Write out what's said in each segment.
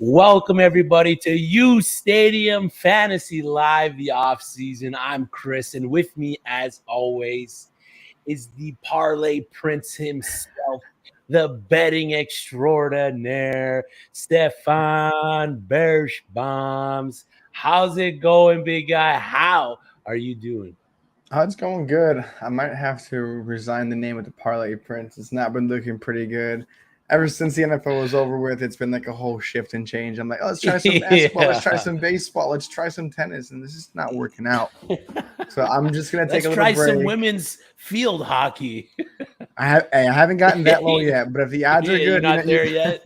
Welcome everybody to uSTADIUM Fantasy Live, the off season. I'm Chris, and with me, as always, is the parlay prince himself, the betting extraordinaire, Stefan Bershbombs. How's it going, big guy? How are you doing? It's going good. I might have to resign the name of the Parlay Prince. It's not been looking pretty good. Ever since the NFL was over with, it's been like a whole shift and change. I'm like, oh, let's try some basketball, let's try Yeah. some baseball, let's try some tennis, and this is not working out. So I'm just gonna take Let's a little try some break. women's field hockey. I haven't gotten that low yet, but if the odds are Yeah, you're good, not there yet.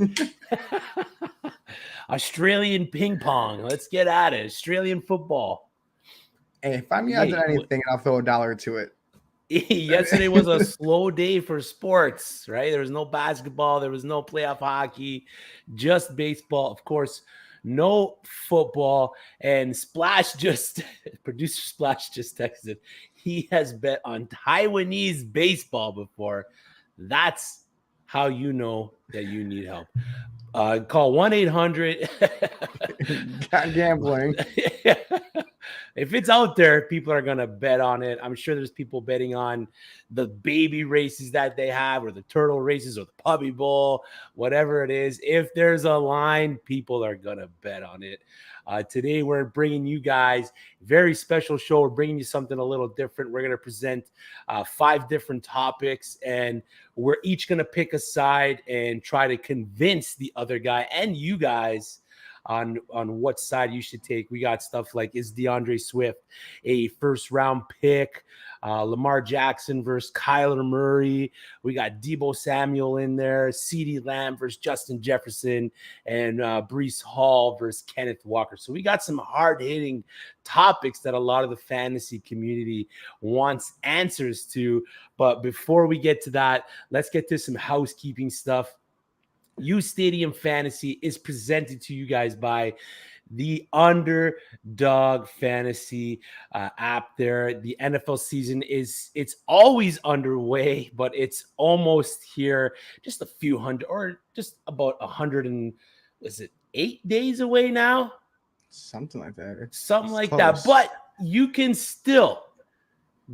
Australian ping pong. Let's get at it. Australian football. hey, find me odds Yeah. on anything, and I'll throw $1 to it. Yesterday was a slow day for sports, right? There was no basketball, there was no playoff hockey, just baseball. Of course, no football. And Splash just producer Splash just texted. He has bet on Taiwanese baseball before. That's how you know that you need help. Call 1-800. Got gambling. If it's out there, people are going to bet on it. I'm sure there's people betting on the baby races that they have, or the turtle races, or the puppy bowl, whatever it is. If there's a line, people are going to bet on it. Today, we're bringing you guys a very special show. We're bringing you something a little different. We're going to present 5 different topics, and we're each going to pick a side and try to convince the other guy and you guys on what side you should take. We got stuff like, is DeAndre Swift a first round pick? Lamar Jackson versus Kyler Murray. We got Deebo Samuel in there, CeeDee Lamb versus Justin Jefferson, and Breece Hall versus Kenneth Walker. So we got some hard-hitting topics that a lot of the fantasy community wants answers to. But before we get to that, let's get to some housekeeping stuff. uSTADIUM Fantasy is presented to you guys by the Underdog Fantasy app there. The NFL season it's always underway, but it's almost here. Just a few hundred, or just about 100 and, was it 8 days away now? Something like that. Something It's like close. that. But you can still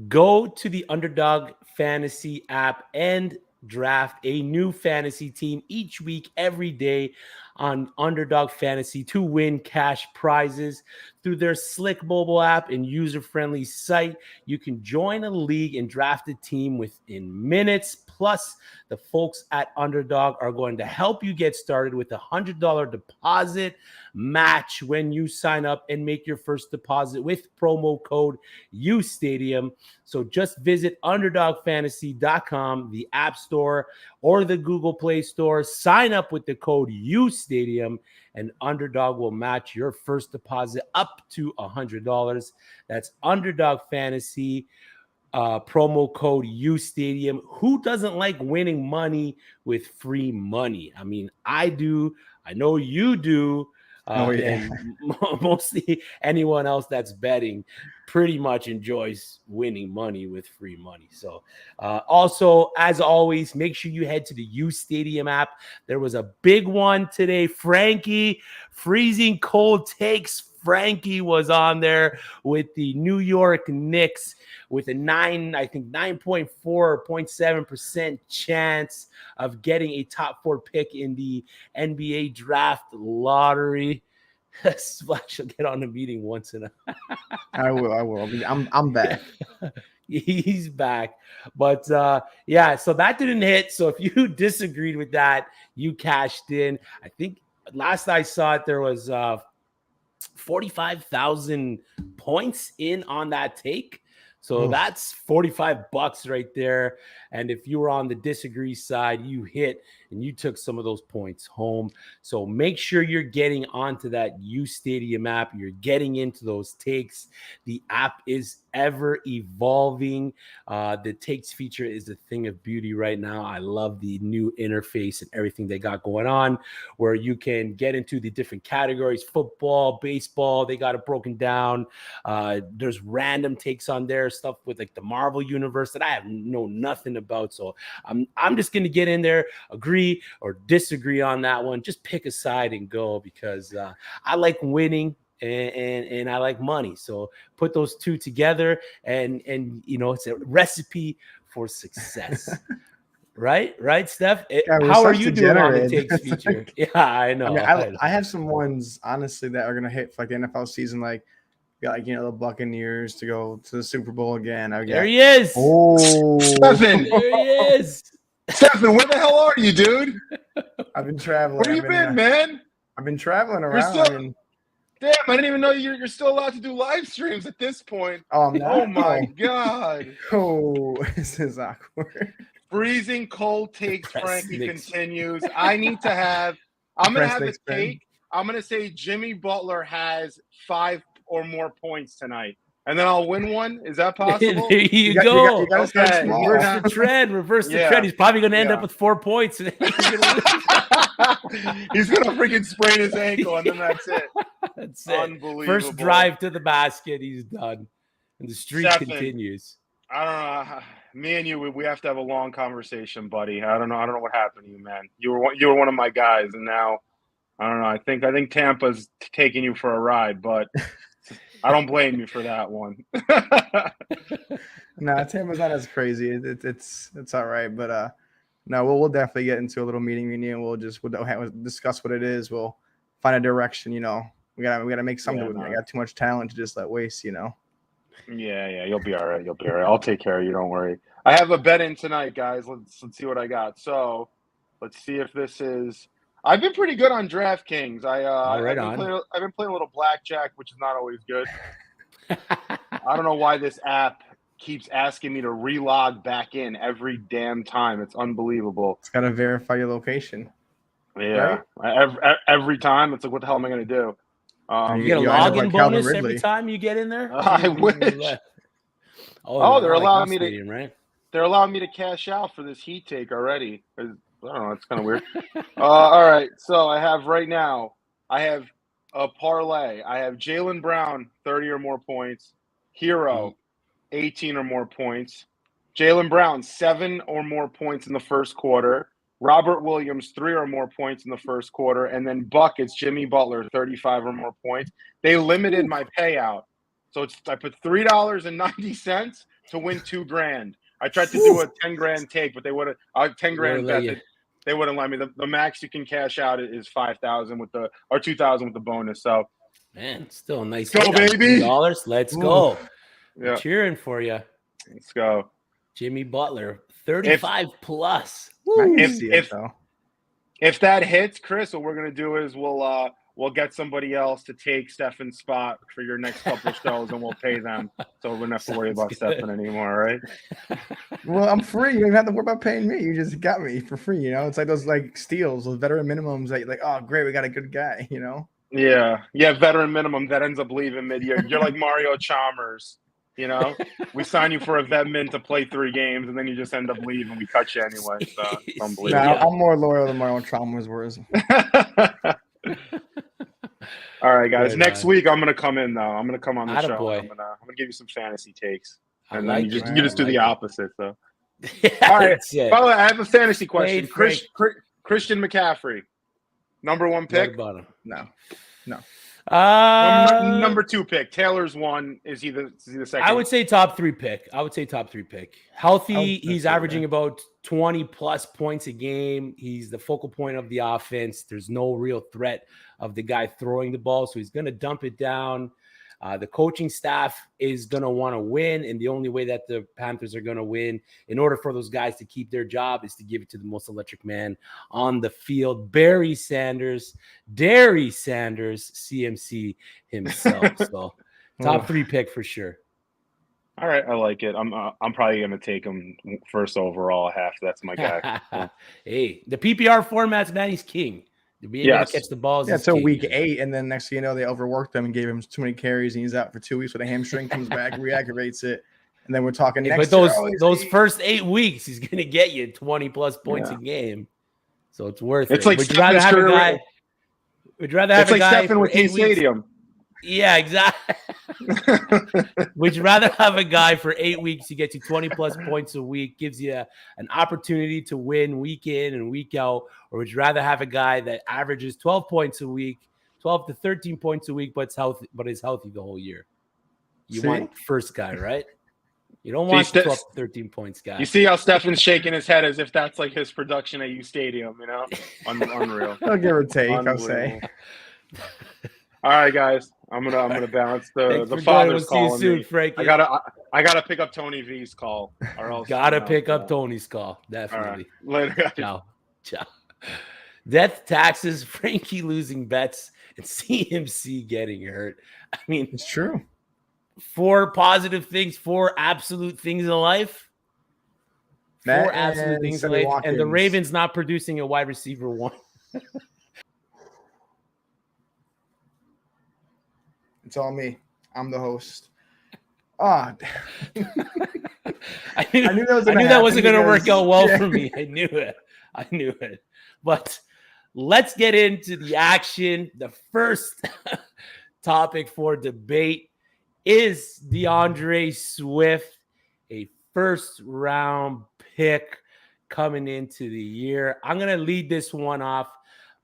go to the Underdog Fantasy app and draft a new fantasy team each week, every day on Underdog Fantasy to win cash prizes through their slick mobile app and user-friendly site. You can join a league and draft a team within minutes. Plus, the folks at Underdog are going to help you get started with $100 deposit match when you sign up and make your first deposit with promo code uSTADIUM. So just visit underdogfantasy.com, the App Store, or the Google Play Store. Sign up with the code uSTADIUM, and Underdog will match your first deposit up to $100. That's Underdog Fantasy, promo code uSTADIUM. Who doesn't like winning money with free money? I mean, I do. I know you do. And mostly anyone else that's betting pretty much enjoys winning money with free money. So also, as always, make sure you head to the uSTADIUM app. There was a big one today. Frankie, freezing cold takes. Frankie was on there with the New York Knicks with a 9.4 or 0.7% chance of getting a top 4 pick in the NBA draft lottery. Splash will get on a meeting once in a I will. I'm back. He's back. But yeah, so that didn't hit. So if you disagreed with that, you cashed in. I think last I saw it, there was 45,000 points in on that take. So that's $45 right there. And if you were on the disagree side, you hit and you took some of those points home. So make sure you're getting onto that uSTADIUM app. You're getting into those takes. The app is ever evolving. The takes feature is a thing of beauty right now. I love the new interface and everything they got going on, where you can get into the different categories: football, baseball. They got it broken down. There's random takes on there, stuff with like the Marvel universe that I have know nothing about. So I'm just going to get in there, agree or disagree on that one. Just pick a side and go, because I like winning. And I like money. So put those two together, and it's a recipe for success. Right, Steph? How are you doing on the takes feature? Yeah, I know. I have some ones, honestly, that are going to hit for like the NFL season. Like, you got the Buccaneers to go to the Super Bowl again. There he is. Oh, Stephen. There he is. Stephen, where the hell are you, dude? I've been traveling. Where you been, man? I've been traveling around. Damn, I didn't even know you're still allowed to do live streams at this point. Oh, no. Oh my God. Oh, this is awkward. Freezing cold takes, Frankie continues. I'm going to have a take. I'm going to say Jimmy Butler has 5 or more points tonight, and then I'll win one. Is that possible? There you go. You gotta start small. Reverse the trend. Reverse the trend. He's probably going to end up with 4 points. He's going to freaking sprain his ankle, and then that's it. That's it. Unbelievable. First drive to the basket, he's done, and the streak continues. I don't know. Me and you, we have to have a long conversation, buddy. I don't know what happened to you, man. You were one of my guys, and now I don't know. I think Tampa's taking you for a ride, but I don't blame you for that one. No, Tampa's not as crazy. It's all right, but no, we'll definitely get into a little meeting, and we'll discuss what it is. We'll find a direction. We gotta make something with it. I got too much talent to just let waste. Yeah, you'll be all right. I'll take care of you. Don't worry. I have a bet in tonight, guys. Let's see what I got. So let's see if this is. I've been pretty good on DraftKings. I've been playing a little blackjack, which is not always good. I don't know why this app keeps asking me to relog back in every damn time. It's unbelievable. It's got to verify your location. Yeah, right? Every time. It's like, what the hell am I going to do? You get a login bonus every time you get in there? I wish. They're allowing me to. Right? They're allowing me to cash out for this heat take already. I don't know. It's kind of weird. All right. So I have a parlay. I have Jaylen Brown, 30 or more points. Hero, 18 or more points. Jaylen Brown, 7 or more points in the first quarter. Robert Williams, 3 or more points in the first quarter. And then buckets, Jimmy Butler, 35 or more points. They limited my payout. So I put $3.90 to win $2,000. I tried to do a 10 grand take, but they would have 10 grand bet. They wouldn't let me. The max you can cash out is 5,000 or 2,000 with the bonus. So, man, still a nice. Go baby, $2. Let's go. Yeah. I'm cheering for you. Let's go, Jimmy Butler, 35 plus. If that hits, Chris, what we're gonna do is we'll get somebody else to take Stefan's spot for your next couple shows, and we'll pay them, so we don't have to worry about Stefan anymore, right? Well, I'm free. You don't have to worry about paying me. You just got me for free. It's like those steals, those veteran minimums that you're like, oh, great, we got a good guy. Yeah, veteran minimum that ends up leaving mid-year. You're like Mario Chalmers. We sign you for a vet min to play 3 games, and then you just end up leaving. We cut you anyway. So it's unbelievable. No, I'm more loyal than Mario Chalmers was. All right, guys. Next week, I'm gonna come in though. I'm gonna come on the show. I'm gonna give you some fantasy takes, and then you just do the opposite. So, all right. By the way, I have a fantasy question. Christian McCaffrey, number one pick. No. Number 2 pick. Taylor's 1. Is he the second? I would say top 3 pick. Healthy. He's averaging about 20 plus points a game. He's the focal point of the offense. There's no real threat of the guy throwing the ball, so he's going to dump it down. The coaching staff is going to want to win, and the only way that the Panthers are going to win, in order for those guys to keep their job, is to give it to the most electric man on the field, Dairy Sanders, CMC himself. So top 3 pick for sure. All right, I like it. I'm probably going to take him first overall. That's my guy. Hey, the PPR formats, man, he's king. To be able to catch the balls. Yeah, so week 8, and then next thing you know, they overworked him and gave him too many carries, and he's out for 2 weeks with a hamstring, comes back, reactivates it, and then we're talking next But those first 8 weeks, he's going to get you 20 plus points a game, so it's worth it. It's like would you rather have a guy? Would you rather have a guy Stefan with uSTADIUM? Yeah, exactly. Would you rather have a guy for 8 weeks who gets you 20 plus points a week, gives you an opportunity to win week in and week out, or would you rather have a guy that averages 12 points a week, 12 to 13 points a week, but is healthy the whole year? You See? want first guy, right? You don't See, want the 12 to 13 points guy. You see how Stefan's shaking his head as if that's like his production at uSTADIUM, you know? Unreal. I'll give or take, I'll say. All right, guys. I'm gonna balance the Thanks for joining. father's We'll see you calling soon, me. Frankie. I gotta pick up Tony V's call, or else Gotta pick up Tony's call. Definitely. All right. Later, guys. Ciao. Death, taxes, Frankie losing bets, and CMC getting hurt. I mean, It's true. 4 positive things, 4 absolute things in life. That 4 absolute and things in Sammy life. And the Watkins. Ravens not producing a wide receiver 1. It's all me. I'm the host. I knew that wasn't going to work out well yeah. for me. I knew it. But let's get into the action. The first topic for debate is DeAndre Swift, a first-round pick coming into the year. I'm going to lead this one off.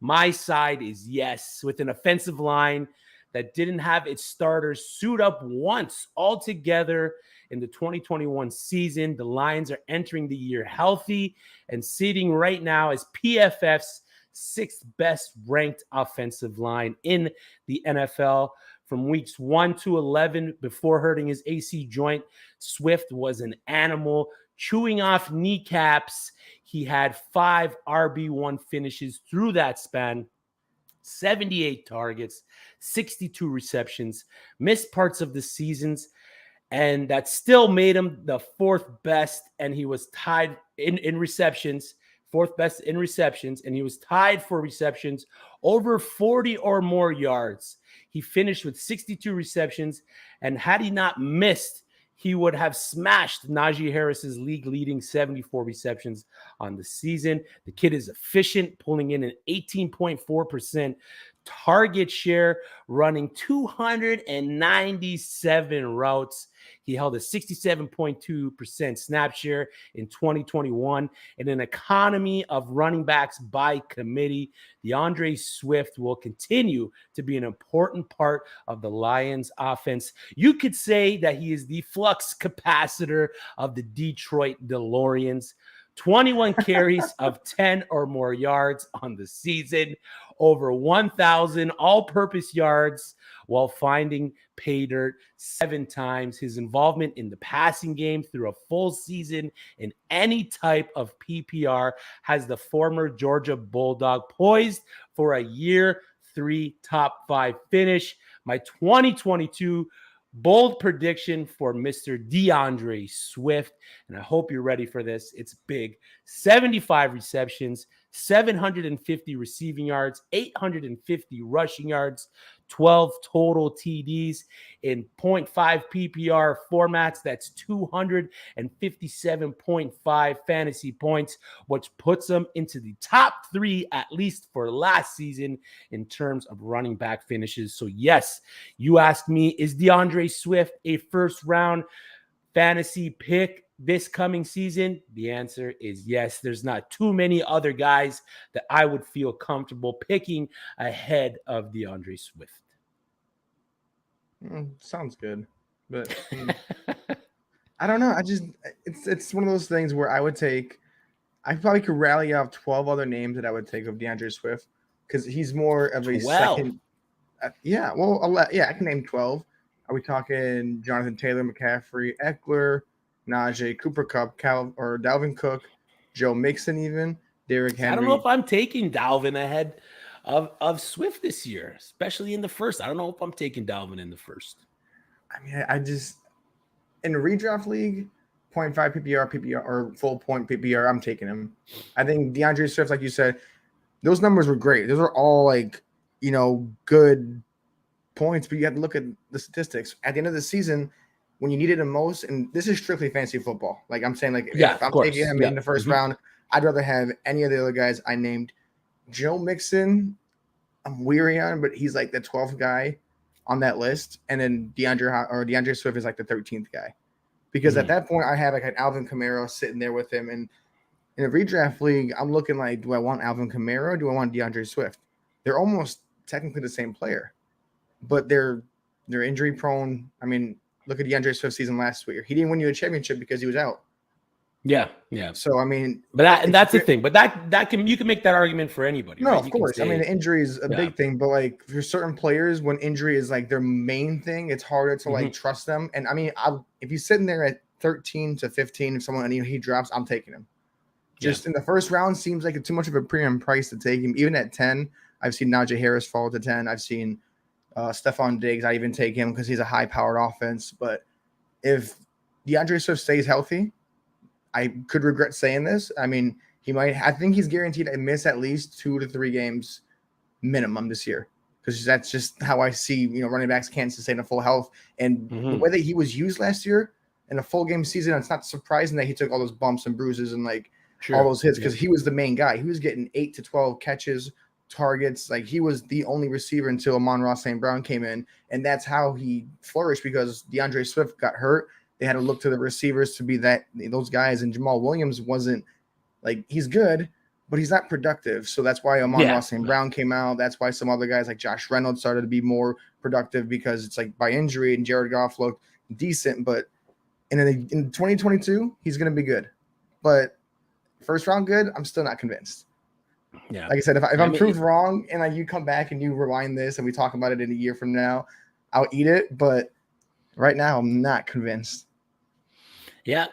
My side is yes, with an offensive line that didn't have its starters suit up once altogether in the 2021 season. The Lions are entering the year healthy and sitting right now as PFF's 6th best ranked offensive line in the NFL. From weeks 1 to 11, before hurting his AC joint, Swift was an animal, chewing off kneecaps. He had 5 RB1 finishes through that span. 78 targets, 62 receptions, missed parts of the seasons, and that still made him the 4th best, and he was tied in receptions, 4th best in receptions, and he was tied for receptions over 40 or more yards. He finished with 62 receptions, and had he not missed, he would have smashed Najee Harris's league-leading 74 receptions on the season. The kid is efficient, pulling in an 18.4% target share, running 297 routes. He held a 67.2% snap share in 2021. In an economy of running backs by committee, DeAndre Swift will continue to be an important part of the Lions offense. You could say that he is the flux capacitor of the Detroit DeLoreans. 21 carries of 10 or more yards on the season, over 1,000 all-purpose yards while finding pay dirt 7 times. His involvement in the passing game through a full season in any type of PPR has the former Georgia Bulldog poised for a year 3 top 5 finish. My 2022 bold prediction for Mr. DeAndre Swift, and I hope you're ready for this. It's big. 75 receptions, 750 receiving yards, 850 rushing yards, 12 total TDs in 0.5 PPR formats. That's 257.5 fantasy points, which puts them into the top 3, at least for last season, in terms of running back finishes. So yes, you asked me, is DeAndre Swift a first-round fantasy pick this coming season? The answer is yes. There's not too many other guys that I would feel comfortable picking ahead of DeAndre Swift. Sounds good, but I don't know. It's one of those things where I probably could rally off 12 other names that I would take of DeAndre Swift, because he's more of a 12. second. I can name 12. Are we talking Jonathan Taylor, McCaffrey, Eckler, Najee, Cooper Kupp, Dalvin Cook, Joe Mixon, even Derrick Henry? I don't know if I'm taking Dalvin ahead of Swift this year, especially in the first. I don't know if I'm taking Dalvin in the first. I mean, I just, in a redraft league, 0.5 PPR, or full point PPR, I'm taking him. I think DeAndre Swift, like you said, those numbers were great. Those are all good points, but you have to look at the statistics. At the end of the season, when you needed him most, and this is strictly fantasy football. Like I'm saying, if I'm taking him in the first round, I'd rather have any of the other guys I named. Joe Mixon, I'm weary on, but he's like the 12th guy. on that list, and then DeAndre Swift is like the 13th guy. Because at that point, I had like an Alvin Kamara sitting there with him, and in a redraft league, I'm looking like, do I want Alvin Kamara or do I want DeAndre Swift? They're almost technically the same player, but they're injury prone. I mean, look at DeAndre Swift's season last year. He didn't win you a championship because he was out. Yeah. So I mean, but that's the thing. But you can make that argument for anybody. No, right? of course. I mean, the injury is a big thing, but like for certain players, when injury is like their main thing, it's harder to like trust them. And I mean, if he's sitting there at 13 to 15, if someone he drops, I'm taking him. Just in the first round seems like it's too much of a premium price to take him. Even at 10, I've seen Najee Harris fall to 10. I've seen Stephon Diggs. I even take him because he's a high-powered offense. But if DeAndre Swift stays healthy, I could regret saying this. I mean, I think he's guaranteed to miss at least 2 to 3 games minimum this year, because that's just how I see, running backs can't sustain a full health. And the way that he was used last year in a full game season, it's not surprising that he took all those bumps and bruises and like all those hits, because he was the main guy. He was getting 8 to 12 catches, targets. Like he was the only receiver until Amon-Ra St. Brown came in. And that's how he flourished, because DeAndre Swift got hurt. They had to look to the receivers to be those guys, and Jamal Williams wasn't like, he's good, but he's not productive. So that's why Amon-Ra St. Brown came out. That's why some other guys like Josh Reynolds started to be more productive, because it's like by injury, and Jared Goff looked decent. But in 2022, he's going to be good. But first round good, I'm still not convinced. Yeah. Like I said, if I'm proved wrong and like you come back and you rewind this and we talk about it in a year from now, I'll eat it. But right now, I'm not convinced. Yeah.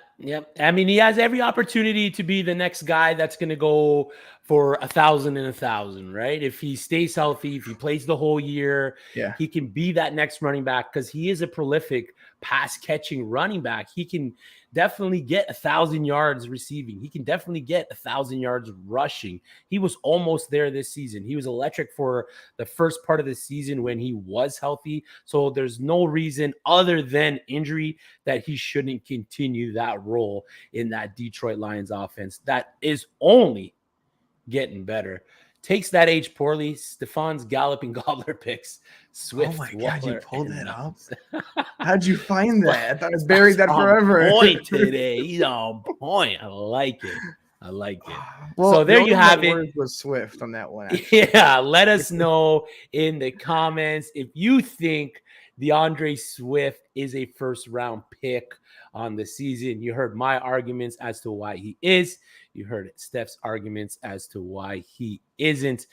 I mean, he has every opportunity to be the next guy that's going to go for 1,000 and 1,000, right? If he stays healthy, if he plays the whole year, he can be that next running back, because he is a prolific pass catching running back. He can definitely get 1,000 yards receiving. He can definitely get 1,000 yards rushing. He was almost there this season. He was electric for the first part of the season when he was healthy. So there's no reason other than injury that he shouldn't continue that role in that Detroit Lions offense that is only getting better. Takes that age poorly. Stefan's galloping gobbler picks. Swift. Oh my God, you pulled that up. How'd you find that? I thought I buried that on forever. Point today. He's on point. I like it. Well, so there you have it. Was Swift on that one. Yeah, let us know in the comments if you think DeAndre Swift is a first round pick on the season. You heard my arguments as to why he is. You heard Steph's arguments as to why he isn't.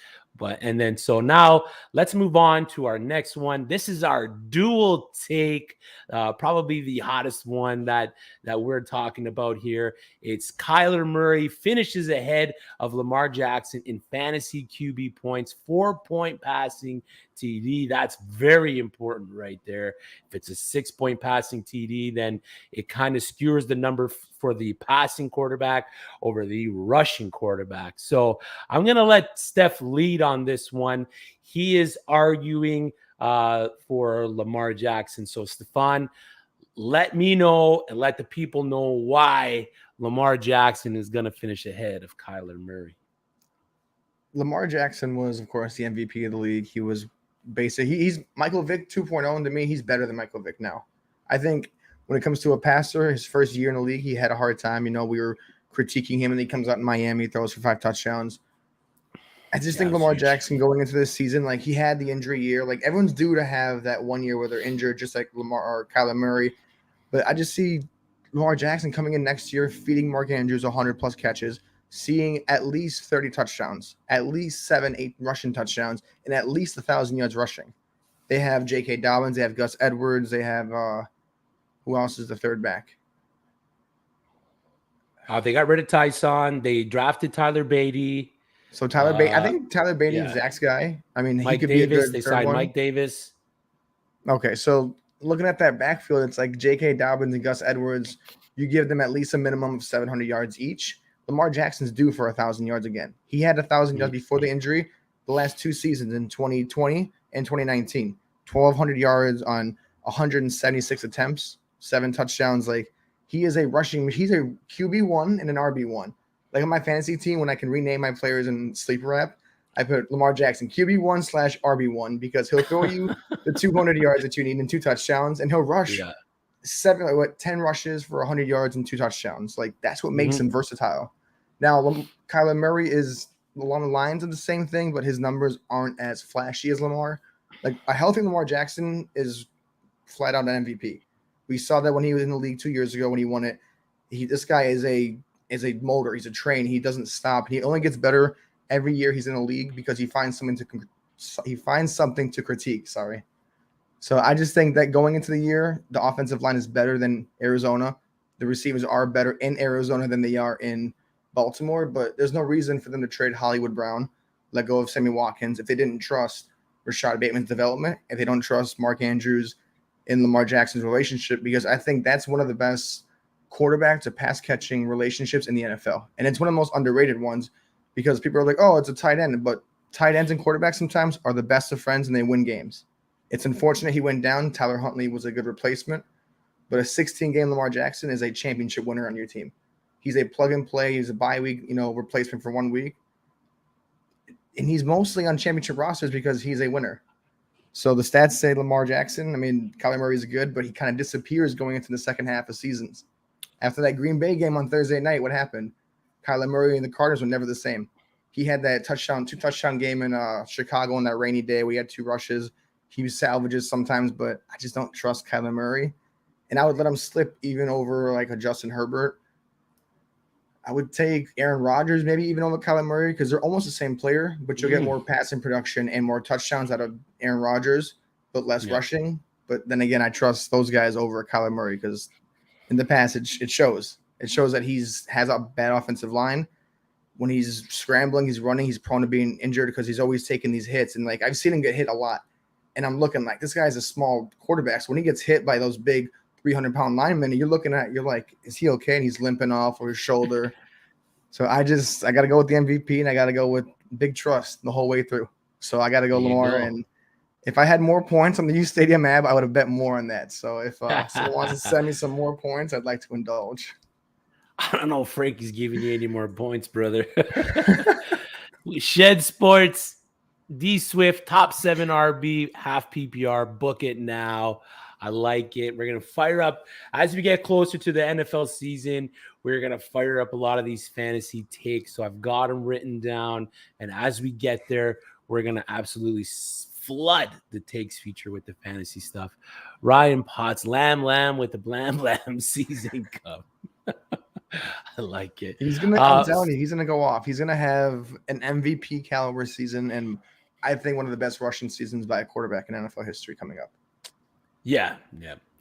So now let's move on to our next one. This is our dual take, probably the hottest one that we're talking about here. It's Kyler Murray finishes ahead of Lamar Jackson in fantasy QB points, 4-point passing TD. That's very important right there. If it's a 6-point passing TD, then it kind of skewers the number for the passing quarterback over the rushing quarterback. So I'm going to let Steph lead on this one. He is arguing for Lamar Jackson. So Stefan, let me know and let the people know why Lamar Jackson is going to finish ahead of Kyler Murray. Lamar Jackson was, of course, the MVP of the league. He was he's Michael Vick 2.0, and to me, he's better than Michael Vick now. I think when it comes to a passer, his first year in the league, he had a hard time. We were critiquing him, and he comes out in Miami, throws for 5 touchdowns. I just think Lamar Jackson going into this season, like he had the injury year. Like everyone's due to have that 1 year where they're injured, just like Lamar or Kyler Murray. But I just see Lamar Jackson coming in next year, feeding Mark Andrews 100+ catches, seeing at least 30 touchdowns, at least 7-8 rushing touchdowns, and at least 1,000 yards rushing. They have J.K. Dobbins, they have Gus Edwards, they have who else is the third back? They got rid of Tyson. They drafted Tyler Beatty. So Tyler Beatty, I think Tyler Beatty is Zach's guy. I mean, Mike he could Davis, be a good they third signed one. Mike Davis. Okay, so looking at that backfield, it's like J.K. Dobbins and Gus Edwards. You give them at least a minimum of 700 yards each. Lamar Jackson's due for 1,000 yards again. He had 1,000 yards before the injury the last 2 seasons in 2020 and 2019. 1,200 yards on 176 attempts, 7 touchdowns. Like he's a QB1 and an RB1. Like on my fantasy team, when I can rename my players in sleeper app, I put Lamar Jackson QB1/RB1 because he'll throw you the 200 yards that you need and 2 touchdowns, and he'll rush 10 rushes for 100 yards and 2 touchdowns. Like that's what makes him versatile. Now, Kyler Murray is along the lines of the same thing, but his numbers aren't as flashy as Lamar. Like a healthy Lamar Jackson is flat out an MVP. We saw that when he was in the league 2 years ago when he won it. This guy is a motor. He's a train. He doesn't stop. He only gets better every year he's in the league because he finds something to critique. Sorry. So I just think that going into the year, the offensive line is better than Arizona. The receivers are better in Arizona than they are in Baltimore, but there's no reason for them to trade Hollywood Brown, let go of Sammy Watkins if they didn't trust Rashad Bateman's development, if they don't trust Mark Andrews and Lamar Jackson's relationship, because I think that's one of the best quarterback to pass catching relationships in the NFL. And it's one of the most underrated ones because people are like, oh, it's a tight end, but tight ends and quarterbacks sometimes are the best of friends and they win games. It's unfortunate he went down. Tyler Huntley was a good replacement, but a 16-game Lamar Jackson is a championship winner on your team. He's a plug-and-play. He's a bye-week, replacement for 1 week. And he's mostly on championship rosters because he's a winner. So the stats say Lamar Jackson. I mean, Kyler Murray is good, but he kind of disappears going into the second half of seasons. After that Green Bay game on Thursday night, what happened? Kyler Murray and the Cardinals were never the same. He had that 2-touchdown game in Chicago on that rainy day. We had 2 rushes. He salvages sometimes, but I just don't trust Kyler Murray. And I would let him slip even over like a Justin Herbert. I would take Aaron Rodgers maybe even over Kyler Murray because they're almost the same player, but you'll get more passing production and more touchdowns out of Aaron Rodgers, but less rushing. But then again, I trust those guys over Kyler Murray because in the past it shows. It shows that has a bad offensive line. When he's scrambling, he's running, he's prone to being injured because he's always taking these hits. And like I've seen him get hit a lot. And I'm looking like this guy's a small quarterback. So when he gets hit by those big 300-pound linemen, you're like, is he okay? And he's limping off or his shoulder. So I got to go with the MVP and I got to go with big trust the whole way through. So I got to go Lamar. And if I had more points on the uSTADIUM app, I would have bet more on that. So if someone wants to send me some more points, I'd like to indulge. I don't know if Frankie's giving you any more points, brother. Shed Sports, D Swift, top 7 RB, half PPR. Book it now. I like it. We're going to fire up as we get closer to the NFL season. We're going to fire up a lot of these fantasy takes. So I've got them written down. And as we get there, we're going to absolutely flood the takes feature with the fantasy stuff. Ryan Potts, Lamb with the Blam season cup. I like it. I'm telling you, he's gonna go off. He's gonna have an MVP caliber season, and I think one of the best rushing seasons by a quarterback in NFL history coming up. Yeah.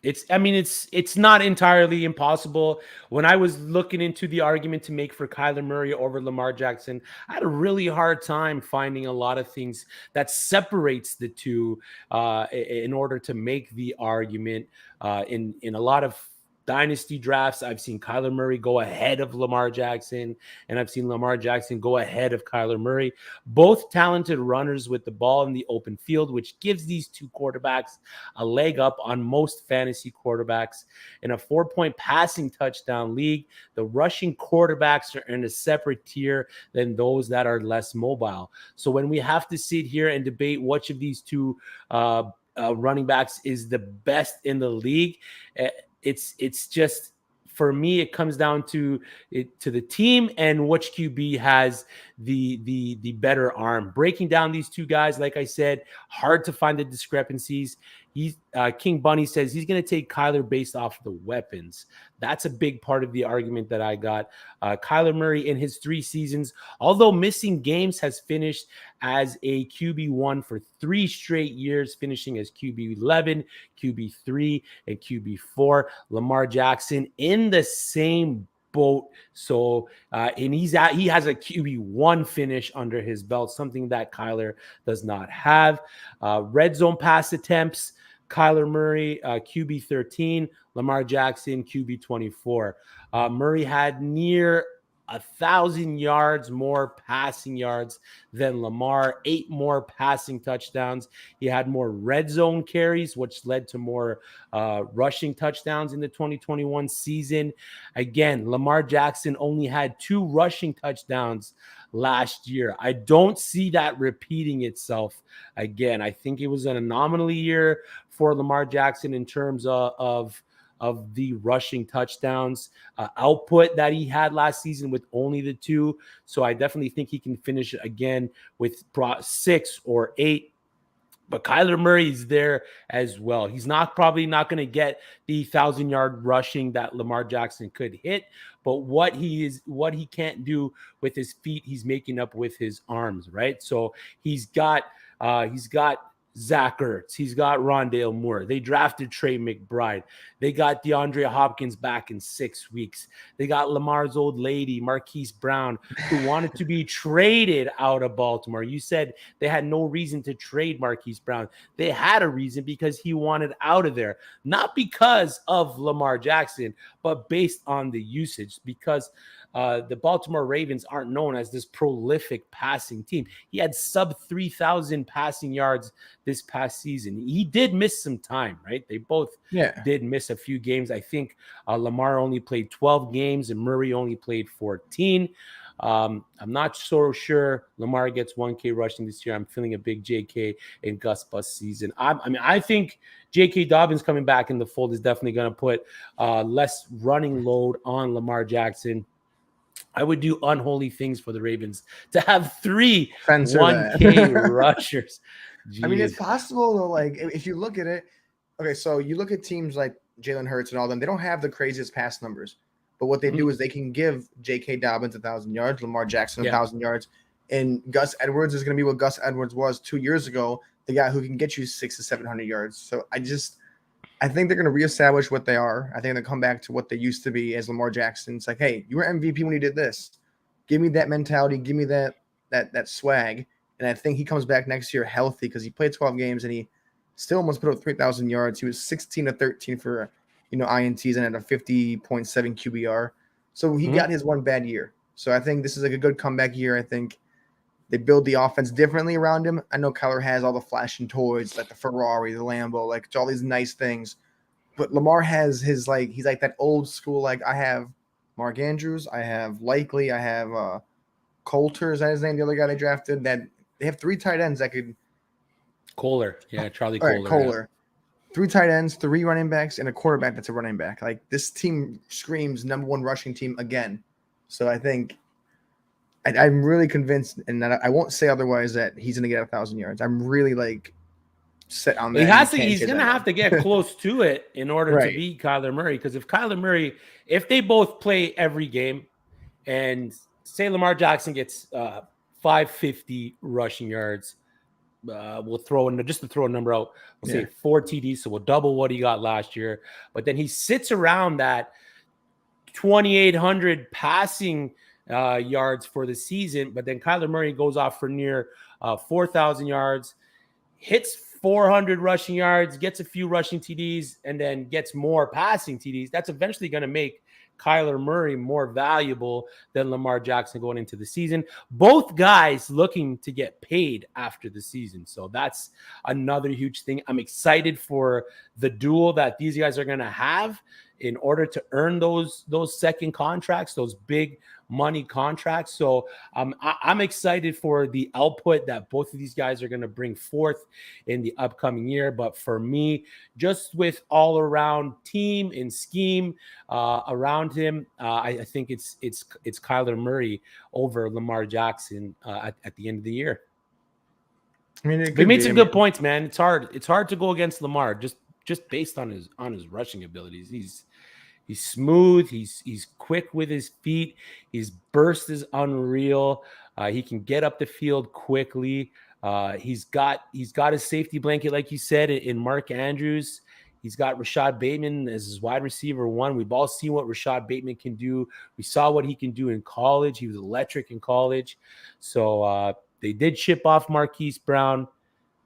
It's not entirely impossible. When I was looking into the argument to make for Kyler Murray over Lamar Jackson, I had a really hard time finding a lot of things that separates the two in order to make the argument. In a lot of dynasty drafts, I've seen Kyler Murray go ahead of Lamar Jackson, and I've seen Lamar Jackson go ahead of Kyler Murray. Both talented runners with the ball in the open field, which gives these two quarterbacks a leg up on most fantasy quarterbacks. In a 4-point passing touchdown league, the rushing quarterbacks are in a separate tier than those that are less mobile. So when we have to sit here and debate which of these two running backs is the best in the league, it's just, for me, it comes down to the team and which QB has the better arm. Breaking down these two guys, like I said, hard to find the discrepancies. King Bunny says he's going to take Kyler based off the weapons. That's a big part of the argument that I got. Kyler Murray in his 3 seasons, although missing games, has finished as a QB1 for 3 straight years, finishing as QB11, QB3, and QB4. Lamar Jackson in the same boat. So, and he has a QB1 finish under his belt, something that Kyler does not have. Red zone pass attempts, Kyler Murray, QB 13, Lamar Jackson, QB 24. Murray had near 1,000 yards more passing yards than Lamar, 8 more passing touchdowns. He had more red zone carries, which led to more rushing touchdowns in the 2021 season. Again, Lamar Jackson only had 2 rushing touchdowns last year. I don't see that repeating itself again. I think it was an anomaly year for Lamar Jackson in terms of the rushing touchdowns output that he had last season with only the 2. So I definitely think he can finish again with 6 or 8. But Kyler Murray is there as well. He's probably not going to get the 1,000-yard rushing that Lamar Jackson could hit, but what he can't do with his feet, he's making up with his arms, right? So he's got Zach Ertz. He's got Rondale Moore. They drafted Trey McBride. They got DeAndre Hopkins back in 6 weeks. They got Lamar's old lady, Marquise Brown, who wanted to be traded out of Baltimore. You said they had no reason to trade Marquise Brown. They had a reason because he wanted out of there. Not because of Lamar Jackson, but based on the usage, because the Baltimore Ravens aren't known as this prolific passing team. He had sub 3,000 passing yards this past season. He did miss some time, right? They both did miss a few games. I think Lamar only played 12 games and Murray only played 14. I'm not so sure Lamar gets 1K rushing this year. I'm feeling a big JK and Gus Bus season. I think J.K. Dobbins coming back in the fold is definitely going to put less running load on Lamar Jackson. I would do unholy things for the Ravens to have 3 1K rushers. Jeez. I mean, it's possible though. Like if you look at it, okay, so you look at teams like Jalen Hurts and all them, they don't have the craziest pass numbers, but what they do is they can give J.K. Dobbins 1,000 yards, Lamar Jackson 1,000 yards, and Gus Edwards is going to be what Gus Edwards was 2 years ago, the guy who can get you 600 to 700 yards. So I think they're going to reestablish what they are. I think they'll come back to what they used to be as Lamar Jackson. It's like, hey, you were MVP when you did this. Give me that mentality. Give me that swag. And I think he comes back next year healthy because he played 12 games and he still almost put up 3,000 yards. He was 16 to 13 for, INTs and at a 50.7 QBR. So he got his one bad year. So I think this is like a good comeback year. I think they build the offense differently around him. I know Kyler has all the flashing toys like the Ferrari, the Lambo, like all these nice things. But Lamar has he's like that old school, like I have Mark Andrews, I have Likely, I have Coulter, is that his name? The other guy they drafted. That they have 3 tight ends that could Kohler. Yeah, Charlie Kohler. Right, Kohler. 3 tight ends, 3 running backs, and a quarterback that's a running back. Like this team screams number 1 rushing team again. So I think I'm really convinced, and I won't say otherwise, that he's going to get 1,000 yards. I'm really set on that. He's going to have to get close to it in order to beat Kyler Murray. Because if they both play every game, and say Lamar Jackson gets 550 rushing yards, we'll throw in just to throw a number out. We'll say 4 TDs, so we'll double what he got last year. But then he sits around that 2,800 passing yards for the season, but then Kyler Murray goes off for near 4,000 yards, hits 400 rushing yards, gets a few rushing TDs, and then gets more passing TDs. That's eventually going to make Kyler Murray more valuable than Lamar Jackson going into the season. Both guys looking to get paid after the season. So that's another huge thing. I'm excited for the duel that these guys are going to have in order to earn those second contracts, those big money contracts. So I'm excited for the output that both of these guys are going to bring forth in the upcoming year. But for me, just with all around team and scheme around him, I think it's Kyler Murray over Lamar Jackson at the end of the year. I mean, they made some good points, man. It's hard to go against Lamar just based on his rushing abilities. He's smooth. He's quick with his feet. His burst is unreal. He can get up the field quickly. He's got his safety blanket, like you said, in Mark Andrews. He's got Rashad Bateman as his wide receiver 1. We've all seen what Rashad Bateman can do. We saw what he can do in college. He was electric in college. So they did ship off Marquise Brown,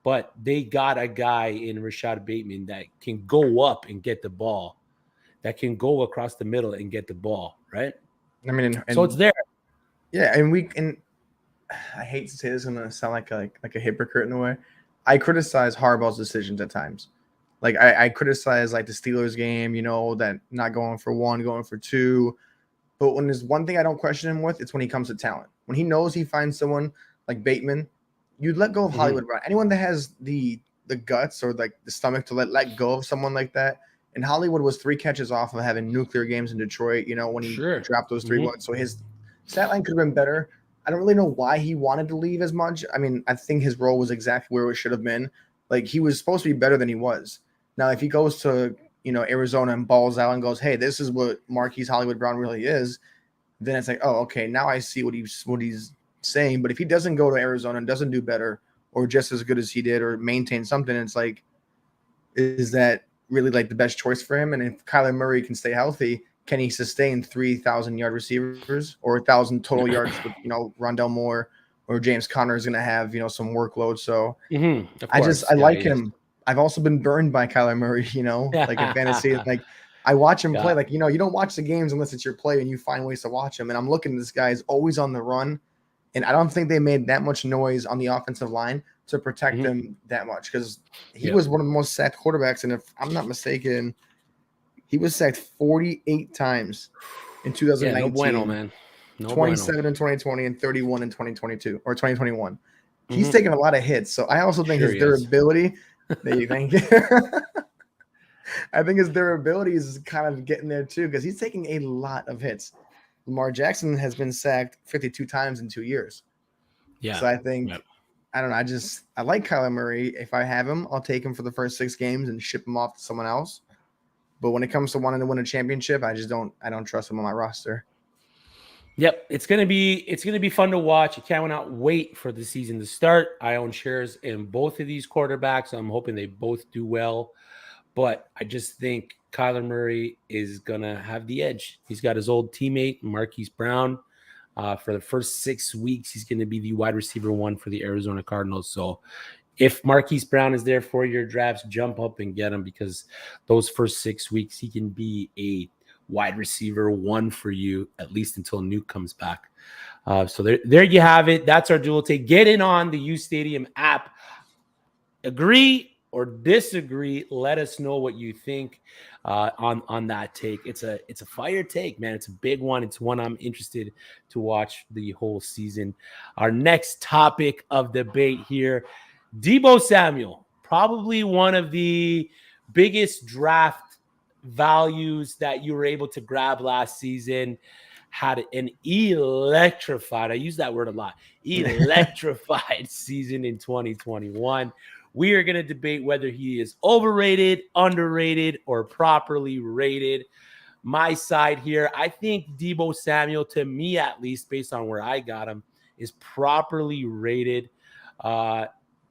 but they got a guy in Rashad Bateman that can go up and get the ball, that can go across the middle and get the ball, right? I mean, so it's there. Yeah, and I hate to say this, I'm going to sound like a hypocrite in a way. I criticize Harbaugh's decisions at times. Like I criticize the Steelers game, that not going for 1, going for 2. But when there's one thing I don't question him with, it's when he comes to talent. when he knows he finds someone like Bateman, you'd let go of Hollywood Brown. Anyone that has the guts or like the stomach to let go of someone like that. And Hollywood was 3 catches off of having nuclear games in Detroit, when he dropped those 3 ones. So his stat line could have been better. I don't really know why he wanted to leave as much. I mean, I think his role was exactly where it should have been. Like, he was supposed to be better than he was. Now, if he goes to, Arizona and balls out and goes, hey, this is what Marquise Hollywood Brown really is, then it's like, oh, okay, now I see what he's saying. But if he doesn't go to Arizona and doesn't do better or just as good as he did or maintain something, it's like, is that really like the best choice for him? And if Kyler Murray can stay healthy, can he sustain 3,000 yard receivers or 1,000 total yards with, Rondell Moore or James Conner is going to have, some workload. So I like him. I've also been burned by Kyler Murray, like in fantasy. Like, I watch him play. Like, you don't watch the games unless it's your play and you find ways to watch him. And I'm looking at this guy is always on the run. And I don't think they made that much noise on the offensive line to protect him that much because he was one of the most sacked quarterbacks. And if I'm not mistaken, he was sacked 48 times in 2019. Yeah, no bueno, man. 27 in 2020 and 31 in 2022 or 2021. He's taking a lot of hits. So I also think his durability – there you think. I think his durability is kind of getting there too because he's taking a lot of hits. Lamar Jackson has been sacked 52 times in 2 years. Yeah. So I think, I don't know. I like Kyler Murray. If I have him, I'll take him for the first 6 games and ship him off to someone else. But when it comes to wanting to win a championship, I don't trust him on my roster. Yep, it's gonna be fun to watch. I cannot wait for the season to start. I own shares in both of these quarterbacks. I'm hoping they both do well, but I just think Kyler Murray is gonna have the edge. He's got his old teammate Marquise Brown. For the first 6 weeks, he's going to be the wide receiver 1 for the Arizona Cardinals. So if Marquise Brown is there for your drafts, jump up and get him because those first 6 weeks, he can be a wide receiver 1 for you, at least until Nuke comes back. So there you have it. That's our dual take. Get in on the uSTADIUM app. Agree or disagree. Let us know what you think on that take. It's a fire take, man. It's a big one. It's one I'm interested to watch the whole season. Our next topic of debate here, Deebo Samuel, probably one of the biggest draft values that you were able to grab last season. Had an electrified, I use that word a lot, electrified season in 2021. We are going to debate whether he is overrated, underrated, or properly rated. My side here, I think Deebo Samuel, to me at least, based on where I got him, is properly rated.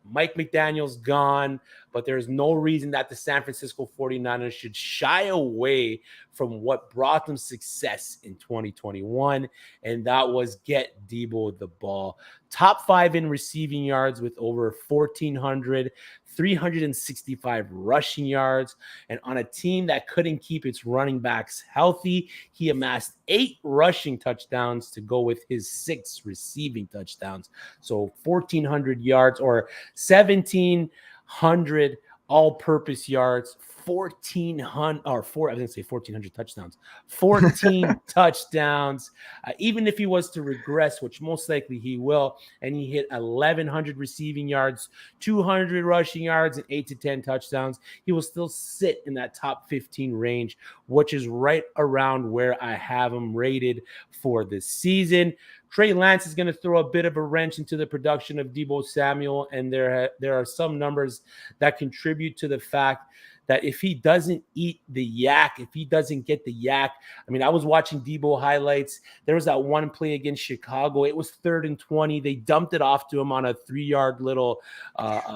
Mike McDaniel's gone, but there's no reason that the San Francisco 49ers should shy away from what brought them success in 2021, and that was get Deebo the ball. Top 5 in receiving yards with over 1,400, 365 rushing yards, and on a team that couldn't keep its running backs healthy, he amassed 8 rushing touchdowns to go with his 6 receiving touchdowns. So 1,400 yards or 1,700 all-purpose yards, 1,400 touchdowns, 14 touchdowns. Even if he was to regress, which most likely he will, and he hit 1,100 receiving yards, 200 rushing yards, and 8 to 10 touchdowns, he will still sit in that top 15 range, which is right around where I have him rated for this season. Trey Lance is going to throw a bit of a wrench into the production of Deebo Samuel, and there are some numbers that contribute to the fact that if he doesn't eat the yak, if he doesn't get the yak, I mean, I was watching Deebo highlights. There was that one play against Chicago. It was 3rd and 20. They dumped it off to him on a 3-yard little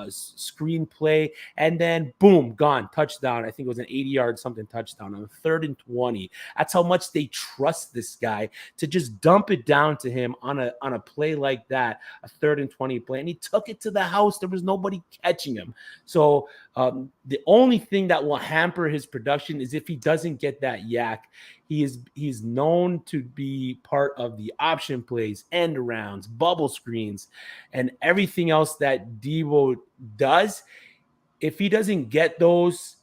screen play, and then boom, gone, touchdown. I think it was an 80-yard something touchdown on 3rd and 20. That's how much they trust this guy to just dump it down to him on a play like that, a 3rd and 20 play, and he took it to the house. There was nobody catching him. So the only thing that will hamper his production is if he doesn't get that yak. He's known to be part of the option plays, end arounds, bubble screens, and everything else that Deebo does. If he doesn't get those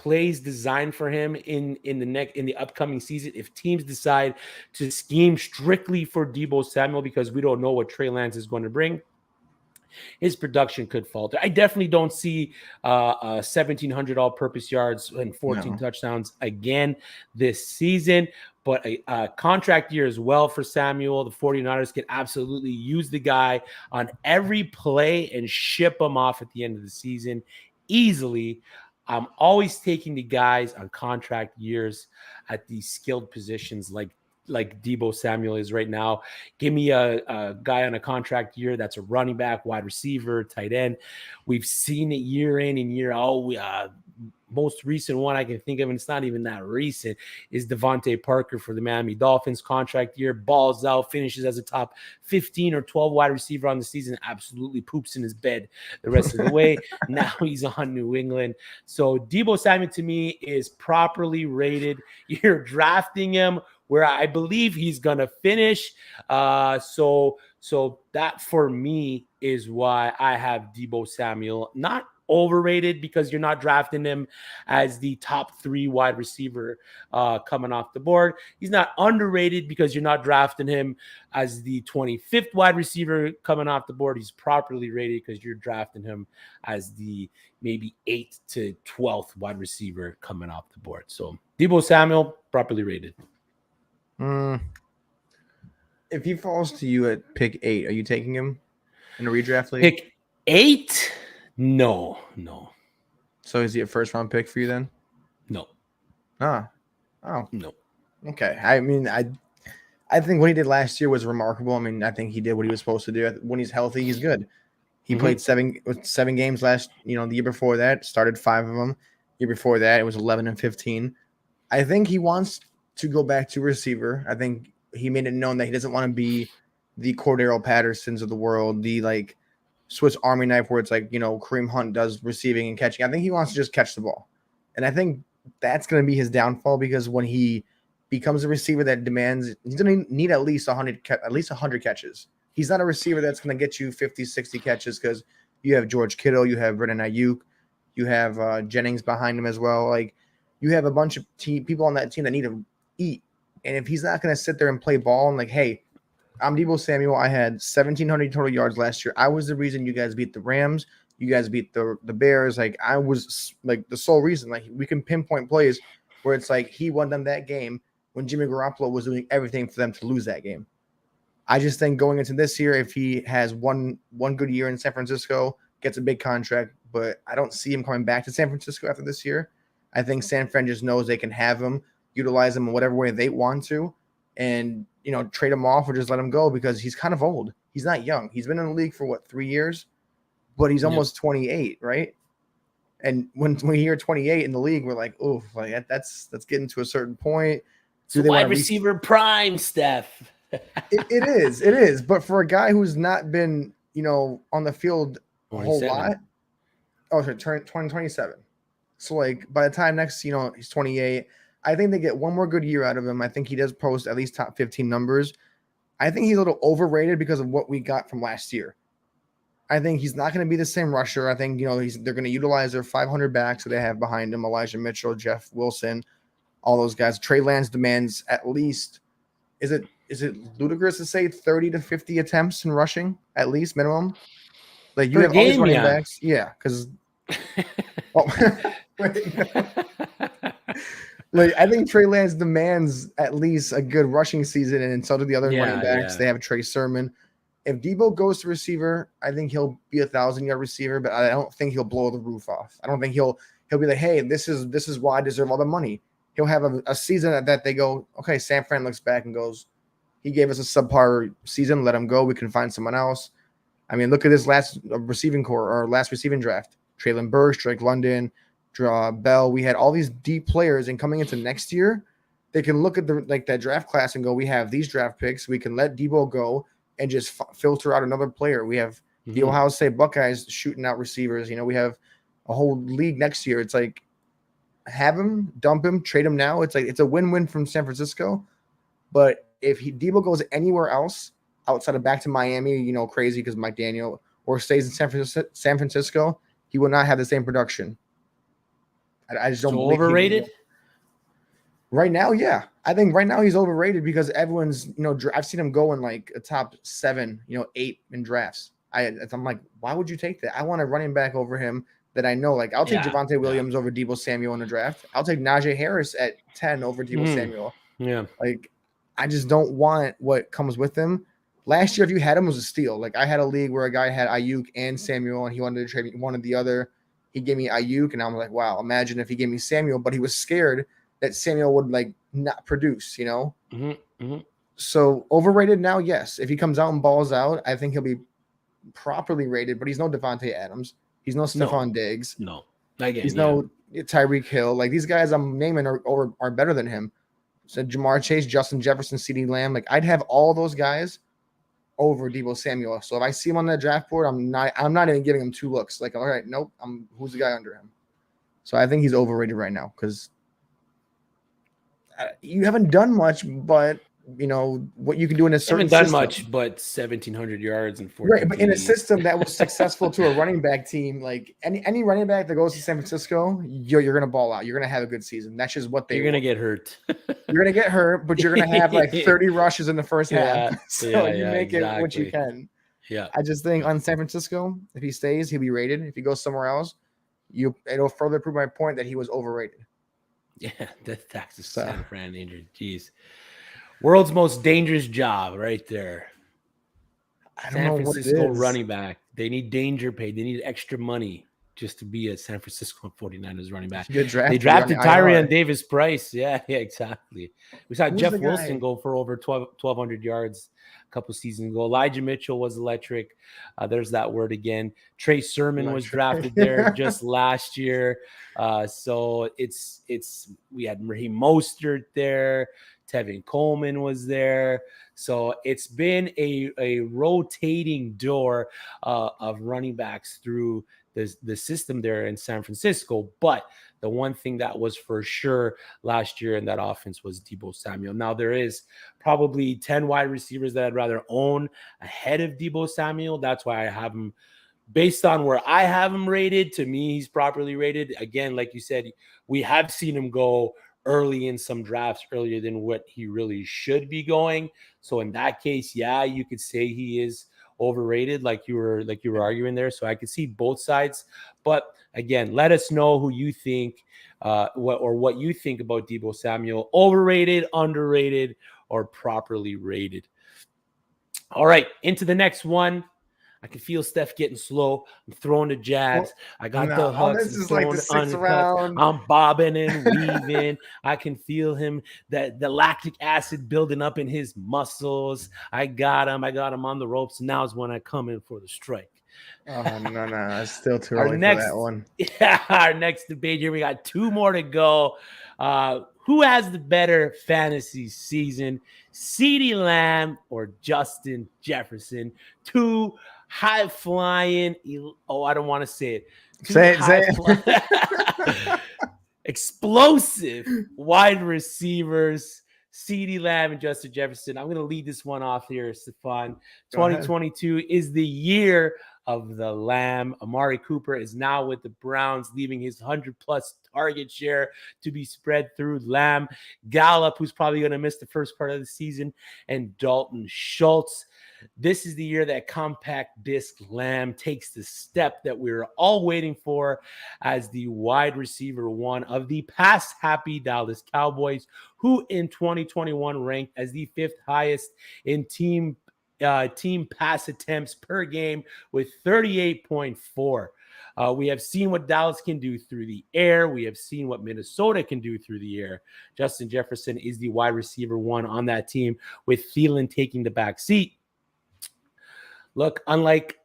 plays designed for him in the upcoming season, if teams decide to scheme strictly for Deebo Samuel because we don't know what Trey Lance is going to bring, his production could falter. I definitely don't see 1,700 all-purpose yards and 14 touchdowns again this season, but a contract year as well for Samuel. The 49ers can absolutely use the guy on every play and ship him off at the end of the season easily. I'm always taking the guys on contract years at these skilled positions like Deebo Samuel is right now. Give me a guy on a contract year that's a running back, wide receiver, tight end. We've seen it year in and year out. Most recent one I can think of, and it's not even that recent, is Devontae Parker for the Miami Dolphins contract year. Balls out, finishes as a top 15 or 12 wide receiver on the season, absolutely poops in his bed the rest of the way. Now he's on New England. So Deebo Samuel to me is properly rated. You're drafting him where I believe he's going to finish. So that for me is why I have Deebo Samuel. Not overrated because you're not drafting him as the top 3 wide receiver coming off the board. He's not underrated because you're not drafting him as the 25th wide receiver coming off the board. He's properly rated because you're drafting him as the maybe 8th to 12th wide receiver coming off the board. So Deebo Samuel, properly rated. If he falls to you at pick 8, are you taking him in a redraft league? Pick 8? No. So is he a first round pick for you then? No. Oh. No. Okay. I mean, I think what he did last year was remarkable. I mean, I think he did what he was supposed to do. When he's healthy, he's good. He played 7 games the year before that, started 5 of them. Year before that, it was 11 and 15. I think he wants to go back to receiver. I think he made it known that he doesn't want to be the Cordero Pattersons of the world, the Swiss Army knife where it's Kareem Hunt does receiving and catching. I think he wants to just catch the ball. And I think that's going to be his downfall because when he becomes a receiver that demands, he's going to need at least 100 catches. He's not a receiver that's going to get you 50, 60 catches because you have George Kittle, you have Brandon Ayuk, you have Jennings behind him as well. You have a bunch of people on that team that need to eat. And if he's not going to sit there and play ball and hey, I'm Deebo Samuel. I had 1,700 total yards last year. I was the reason you guys beat the Rams. You guys beat the Bears. I was the sole reason. We can pinpoint plays where it's he won them that game when Jimmy Garoppolo was doing everything for them to lose that game. I just think going into this year, if he has one good year in San Francisco, gets a big contract, but I don't see him coming back to San Francisco after this year. I think San Fran just knows they can have him, utilize him in whatever way they want to, and trade him off or just let him go because he's kind of old. He's not young. He's been in the league for 3 years, but he's almost 28, right? And when we hear 28 in the league, we're like, oh, that's getting to a certain point. It's wide receiver prime, Steph. It is. But for a guy who's not been, on the field a whole lot. Oh, sorry, 2027. So by the time next, he's 28. I think they get one more good year out of him. I think he does post at least top 15 numbers. I think he's a little overrated because of what we got from last year. I think he's not going to be the same rusher. I think, they're going to utilize their 500 backs that they have behind him, Elijah Mitchell, Jeff Wilson, all those guys. Trey Lance demands at least, is it ludicrous to say 30 to 50 attempts in rushing, at least minimum? You have all these running backs. Yeah, because I think Trey Lance demands at least a good rushing season, and so do the other running backs. They have Trey Sermon. If Deebo goes to receiver, I think he'll be 1,000-yard receiver, but I don't think he'll blow the roof off. I don't think he'll be like, hey, this is why I deserve all the money. He'll have a season that they go, okay, San Fran looks back and goes, he gave us a subpar season, let him go. We can find someone else. I mean, look at his last receiving draft. Traylon Burks, Drake London, Bell. We had all these deep players, and coming into next year, they can look at that draft class and go, we have these draft picks. We can let Deebo go and just filter out another player. We have the Ohio State Buckeyes shooting out receivers. We have a whole league next year. It's have him, dump him, trade him now. It's it's a win-win from San Francisco. But if Deebo goes anywhere else outside of back to Miami, crazy because Mike Daniel, or stays in San Francisco, he will not have the same production. I just don't So believe overrated. Right now, yeah. I think right now he's overrated because everyone's, I've seen him go in like a top 7, 8 in drafts. I'm like, why would you take that? I want a running back over him that I know. Like, I'll take Yeah, Javonte yeah. Williams over Deebo Samuel in the draft. I'll take Najee Harris at 10 over Deebo Samuel. Yeah. Like, I just don't want what comes with him. Last year, if you had him, it was a steal. Like, I had a league where a guy had Ayuk and Samuel, and he wanted to trade me one or the other. He gave me Ayuk, and I'm like, wow, imagine if he gave me Samuel, but he was scared that Samuel would like not produce, So overrated now, yes. If he comes out and balls out, I think he'll be properly rated, but he's no Devontae Adams. He's no Stephon Diggs. No. Again, He's no Tyreek Hill. Like these guys I'm naming are better than him. So Jamar Chase, Justin Jefferson, CeeDee Lamb. Like I'd have all those guys over Deebo Samuel. So if I see him on the draft board, I'm not even giving him 2 looks. Like, all right, nope. Who's the guy under him? So I think he's overrated right now because you haven't done much, but what you can do in a certain haven't done system. much, but 1,700 yards and 14 right. But in a system that was successful to a running back team, like any running back that goes to San Francisco, you're gonna ball out. You're gonna have a good season. That's just what you're gonna get hurt. You're gonna get hurt, but you're gonna have like 30 rushes in the first half. So you make it what you can. Yeah. I just think on San Francisco, if he stays, he'll be rated. If he goes somewhere else, it'll further prove my point that he was overrated. Yeah, that's the San Fran injury. Jeez. World's most dangerous job right there. I don't know what it is. San Francisco running back. They need danger pay. They need extra money just to be a San Francisco 49ers running back. They drafted Tyrion Davis-Price. Yeah, exactly. We saw Jeff Wilson go for over 1,200 yards a couple seasons ago. Elijah Mitchell was electric. There's that word again. Trey Sermon was drafted there just last year. So we had Raheem Mostert there. Tevin Coleman was there. So it's been a rotating door of running backs through the system there in San Francisco. But the one thing that was for sure last year in that offense was Deebo Samuel. Now, there is probably 10 wide receivers that I'd rather own ahead of Deebo Samuel. That's why I have him based on where I have him rated. To me, he's properly rated. Again, like you said, we have seen him go early in some drafts, earlier than what he really should be going. So in that case, yeah, you could say he is overrated, like you were arguing there. So I could see both sides. But again, let us know who you think, what you think about Deebo Samuel. Overrated, underrated, or properly rated. All right, into the next one. I can feel Steph getting slow. I'm throwing the jabs. I got the hooks. This is like the 6th round. I'm bobbing and weaving. I can feel him, the lactic acid building up in his muscles. I got him on the ropes. Now is when I come in for the strike. Oh, no. It's still too early for that one. Yeah, our next debate here. We got 2 more to go. Who has the better fantasy season? CeeDee Lamb or Justin Jefferson? 2 high-flying, I don't want to say it. Say it. Explosive wide receivers, CeeDee Lamb and Justin Jefferson. I'm going to lead this one off here, Stefan. 2022 is the year of the Lamb. Amari Cooper is now with the Browns, leaving his 100-plus target share to be spread through Lamb, Gallup, who's probably going to miss the first part of the season, and Dalton Schultz. This is the year that compact disc Lamb takes the step that we were all waiting for as the wide receiver 1 of the pass-happy Dallas Cowboys, who in 2021 ranked as the 5th highest in team pass attempts per game with 38.4. We have seen what Dallas can do through the air. We have seen what Minnesota can do through the air. Justin Jefferson is the wide receiver 1 on that team, with Thielen taking the back seat. Look, unlike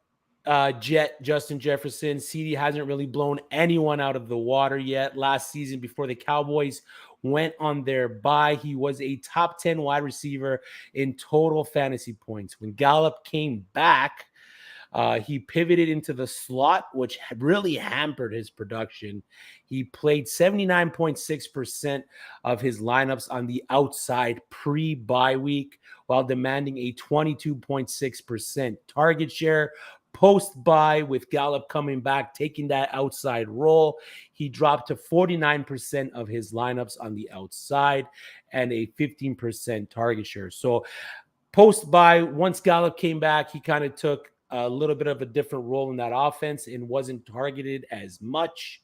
Justin Jefferson, CeeDee hasn't really blown anyone out of the water yet. Last season, before the Cowboys went on their bye, he was a top 10 wide receiver in total fantasy points. When Gallup came back, he pivoted into the slot, which really hampered his production. He played 79.6% of his lineups on the outside pre-bye week, while demanding a 22.6% target share, Post-bye with Gallup coming back, taking that outside role, he dropped to 49% of his lineups on the outside and a 15% target share. So post-bye, once Gallup came back, he kind of took a little bit of a different role in that offense and wasn't targeted as much.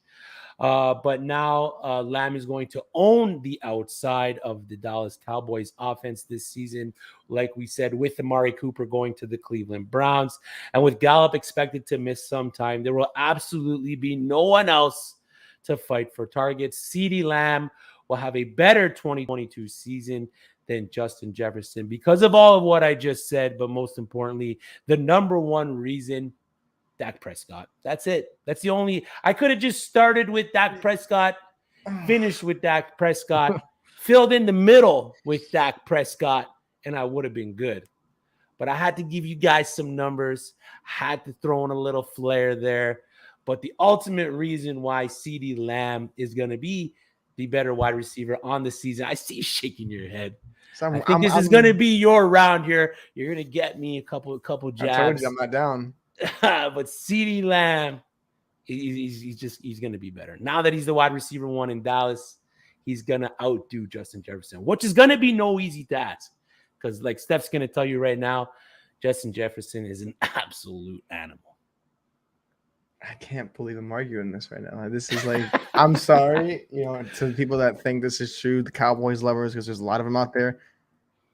But now Lamb is going to own the outside of the Dallas Cowboys offense this season, like we said, with Amari Cooper going to the Cleveland Browns. And with Gallup expected to miss some time, there will absolutely be no one else to fight for targets. CeeDee Lamb will have a better 2022 season than Justin Jefferson because of all of what I just said, but most importantly, the number one reason, Dak Prescott. That's it. That's the only. I could have just started with Dak Prescott, finished with Dak Prescott, filled in the middle with Dak Prescott, and I would have been good. But I had to give you guys some numbers. I had to throw in a little flair there. But the ultimate reason why CeeDee Lamb is going to be the better wide receiver on the season, I see you shaking your head. So I think this is going to be your round here. You're going to get me a couple jabs. I told you I'm not down. But CeeDee Lamb, he's going to be better. Now that he's the wide receiver one in Dallas, he's going to outdo Justin Jefferson, which is going to be no easy task. Because like Steph's going to tell you right now, Justin Jefferson is an absolute animal. I can't believe I'm arguing this right now. This is like, I'm sorry, to people that think this is true, the Cowboys lovers, because there's a lot of them out there.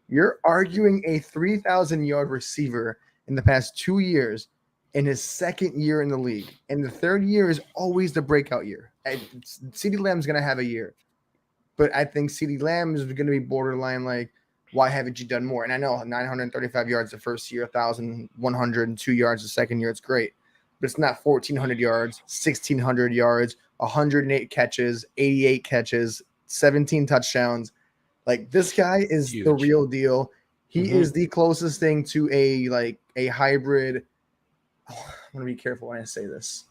You're arguing a 3,000-yard receiver in the past 2 years in his second year in the league. And the third year is always the breakout year. CeeDee Lamb's going to have a year. But I think CeeDee Lamb is going to be borderline like, why haven't you done more? And I know 935 yards the first year, 1,102 yards the second year. It's great. But it's not 1,400 yards, 1,600 yards, 108 catches, 88 catches, 17 touchdowns. Like, this guy is the real deal. He is the closest thing to a hybrid. I'm going to be careful when I say this.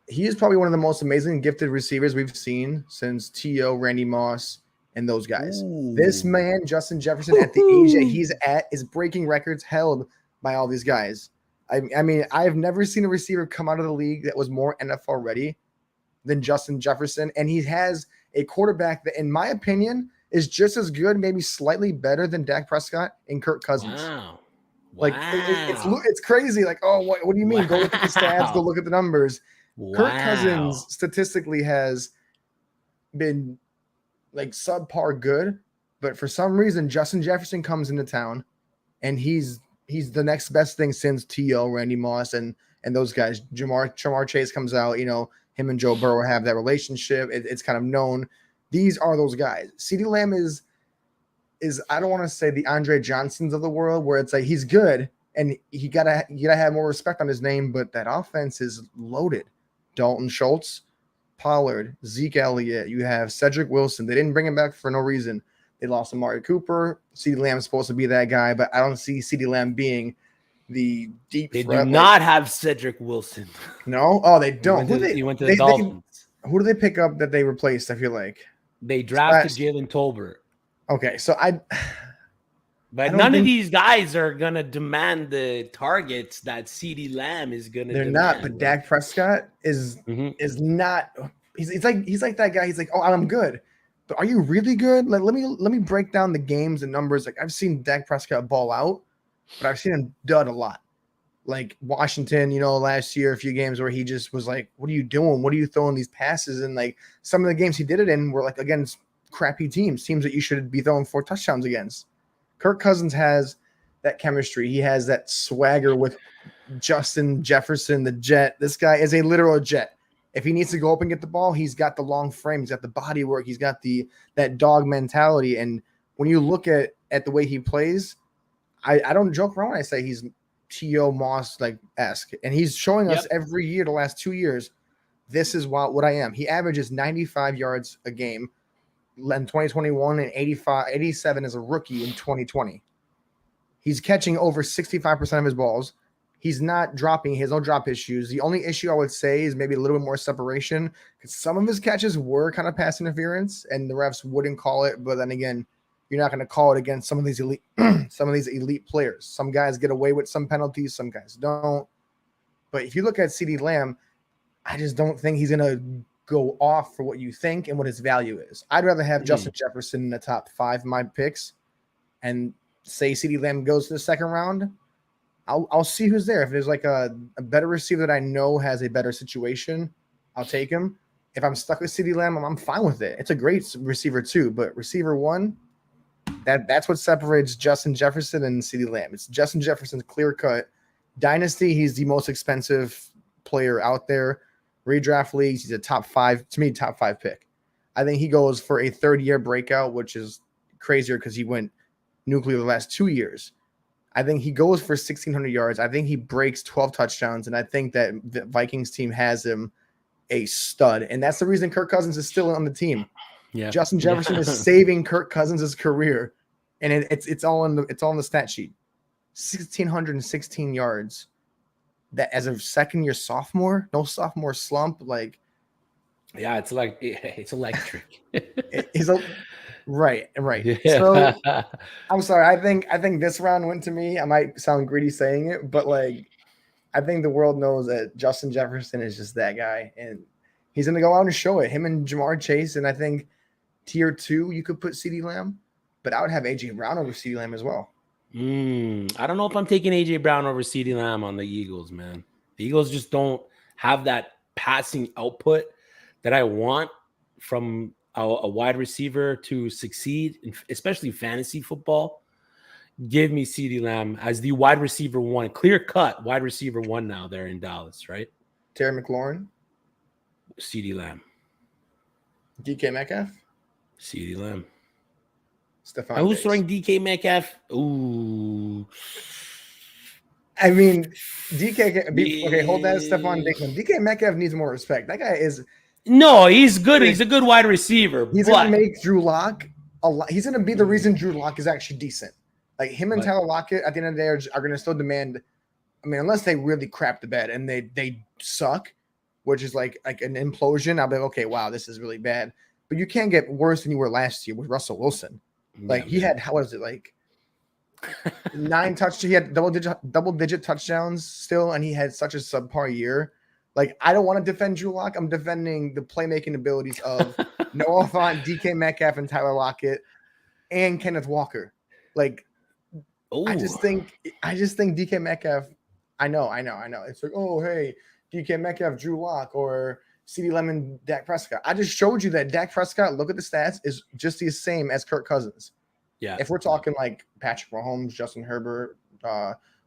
He is probably one of the most amazing gifted receivers we've seen since T.O., Randy Moss, and those guys. Ooh. This man, Justin Jefferson, at the age that he's at, is breaking records held by all these guys. I mean, I've never seen a receiver come out of the league that was more NFL ready than Justin Jefferson. And he has a quarterback that, in my opinion, is just as good, maybe slightly better than Dak Prescott and Kirk Cousins. Wow. Like, it's crazy. Like, oh, what do you mean? Go look at the stats. Go look at the numbers. Kirk Cousins statistically has been like subpar good, but for some reason, Justin Jefferson comes into town, and he's the next best thing since T.O., Randy Moss, and those guys. Jamar Chase comes out. Him and Joe Burrow have that relationship. It's kind of known. These are those guys. CeeDee Lamb is I don't want to say the Andre Johnsons of the world, where it's like he's good and you gotta have more respect on his name, but that offense is loaded. Dalton Schultz, Pollard, Zeke Elliott. You have Cedric Wilson. They didn't bring him back for no reason. They lost Amari Cooper. CeeDee Lamb is supposed to be that guy, but I don't see CeeDee Lamb being the deep They threat. do not have Cedric Wilson. No? Oh, they don't. He went to the Dolphins. Who do they pick up that they replaced, I feel like? They drafted Jalen Tolbert. Okay, so But none of these guys are going to demand the targets that CeeDee Lamb is going to demand. They're not, but Dak Prescott is not – he's like that guy. He's like, oh, I'm good. But are you really good? Like, let me break down the games and numbers. Like, I've seen Dak Prescott ball out, but I've seen him dud a lot. Like Washington, last year, a few games where he just was like, what are you doing? What are you throwing these passes? And like some of the games he did it in were like against crappy teams that you should be throwing 4 touchdowns against. Kirk Cousins has that chemistry. He has that swagger with Justin Jefferson, the Jet. This guy is a literal jet. If he needs to go up and get the ball, he's got the long frame. He's got the body work. He's got that dog mentality. And when you look at the way he plays, I don't joke around when I say he's T.O. Moss esque. And he's showing us every year, the last 2 years, this is what I am. He averages 95 yards a game in 2021 and 87 as a rookie in 2020. He's catching over 65% of his balls. He's not dropping. He has no drop issues. The only issue I would say is maybe a little bit more separation, because some of his catches were kind of pass interference and the refs wouldn't call it. But then again, you're not going to call it against some of these elite players. Some guys get away with some penalties, some guys don't. But if you look at CeeDee Lamb, I just don't think he's going to go off for what you think and what his value is. I'd rather have Justin Jefferson in the top 5 of my picks and say CeeDee Lamb goes to the second round. I'll see who's there. If there's like a better receiver that I know has a better situation, I'll take him. If I'm stuck with CeeDee Lamb, I'm fine with it. It's a great receiver too, but receiver 1, that's what separates Justin Jefferson and CeeDee Lamb. It's Justin Jefferson's clear cut. Dynasty, he's the most expensive player out there. Redraft leagues, he's a top 5 pick. I think he goes for a third-year breakout, which is crazier because he went nuclear the last 2 years. I think he goes for 1,600 yards. I think he breaks 12 touchdowns, and I think that the Vikings team has him a stud. And that's the reason Kirk Cousins is still on the team. Yeah. Justin Jefferson is saving Kirk Cousins' career, and it's all in the stat sheet. 1,616 yards. That as a second-year sophomore, no sophomore slump, like yeah, it's electric. Right. Yeah. So I'm sorry. I think this round went to me. I might sound greedy saying it, but like I think the world knows that Justin Jefferson is just that guy, and he's gonna go out and show it. Him and Jamar Chase, and I think tier 2 you could put CeeDee Lamb, but I would have AJ Brown over CeeDee Lamb as well. I don't know if I'm taking AJ Brown over CeeDee Lamb on the Eagles, man. The Eagles just don't have that passing output that I want from a wide receiver to succeed, especially fantasy football. Give me CeeDee Lamb as the wide receiver 1, clear cut wide receiver 1 now there in Dallas, right? Terry McLaurin, CeeDee Lamb, DK Metcalf, CeeDee Lamb. Stephon Who's Diggs. throwing DK Metcalf? Ooh. I mean, okay, hold that Stephon Diggs. DK Metcalf needs more respect. That guy is No, he's good. He's a good wide receiver. He's going to make Drew Lock a lot. He's going to be the reason Drew Lock is actually decent. Like him and Tyler Lockett at the end of the day are going to still demand. I mean, unless they really crap the bed and they suck, which is like an implosion. I'll be like, okay, wow, this is really bad. But you can't get worse than you were last year with Russell Wilson. Like he had, how was it like 9 touchdowns? He had double digit touchdowns still, and he had such a subpar year. Like, I don't want to defend Drew Lock. I'm defending the playmaking abilities of Noah Fant, DK Metcalf, and Tyler Lockett, and Kenneth Walker. Like, I just think DK Metcalf. I know. It's like, oh, hey, DK Metcalf, Drew Lock, or CeeDee Lamb, Dak Prescott. I just showed you that Dak Prescott, look at the stats, is just the same as Kirk Cousins. Yeah. If we're talking like Patrick Mahomes, Justin Herbert,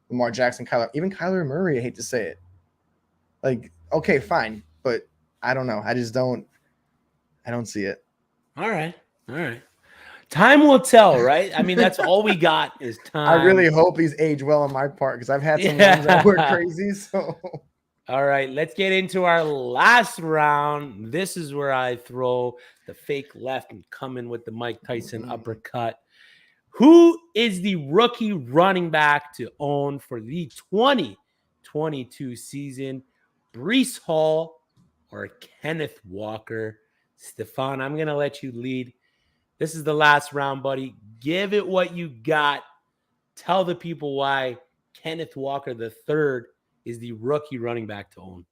Lamar Jackson, Kyler Murray, I hate to say it. Like, okay, fine, but I don't know. I don't see it. All right. Time will tell, right? I mean, that's all we got is time. I really hope these age well on my part because I've had some ones that were crazy. So, all right, let's get into our last round. This is where I throw the fake left and come in with the Mike Tyson uppercut. Who is the rookie running back to own for the 2022 season? Breece Hall or Kenneth Walker? Stefan, I'm going to let you lead. This is the last round, buddy. Give it what you got. Tell the people why Kenneth Walker III is the rookie running back to own.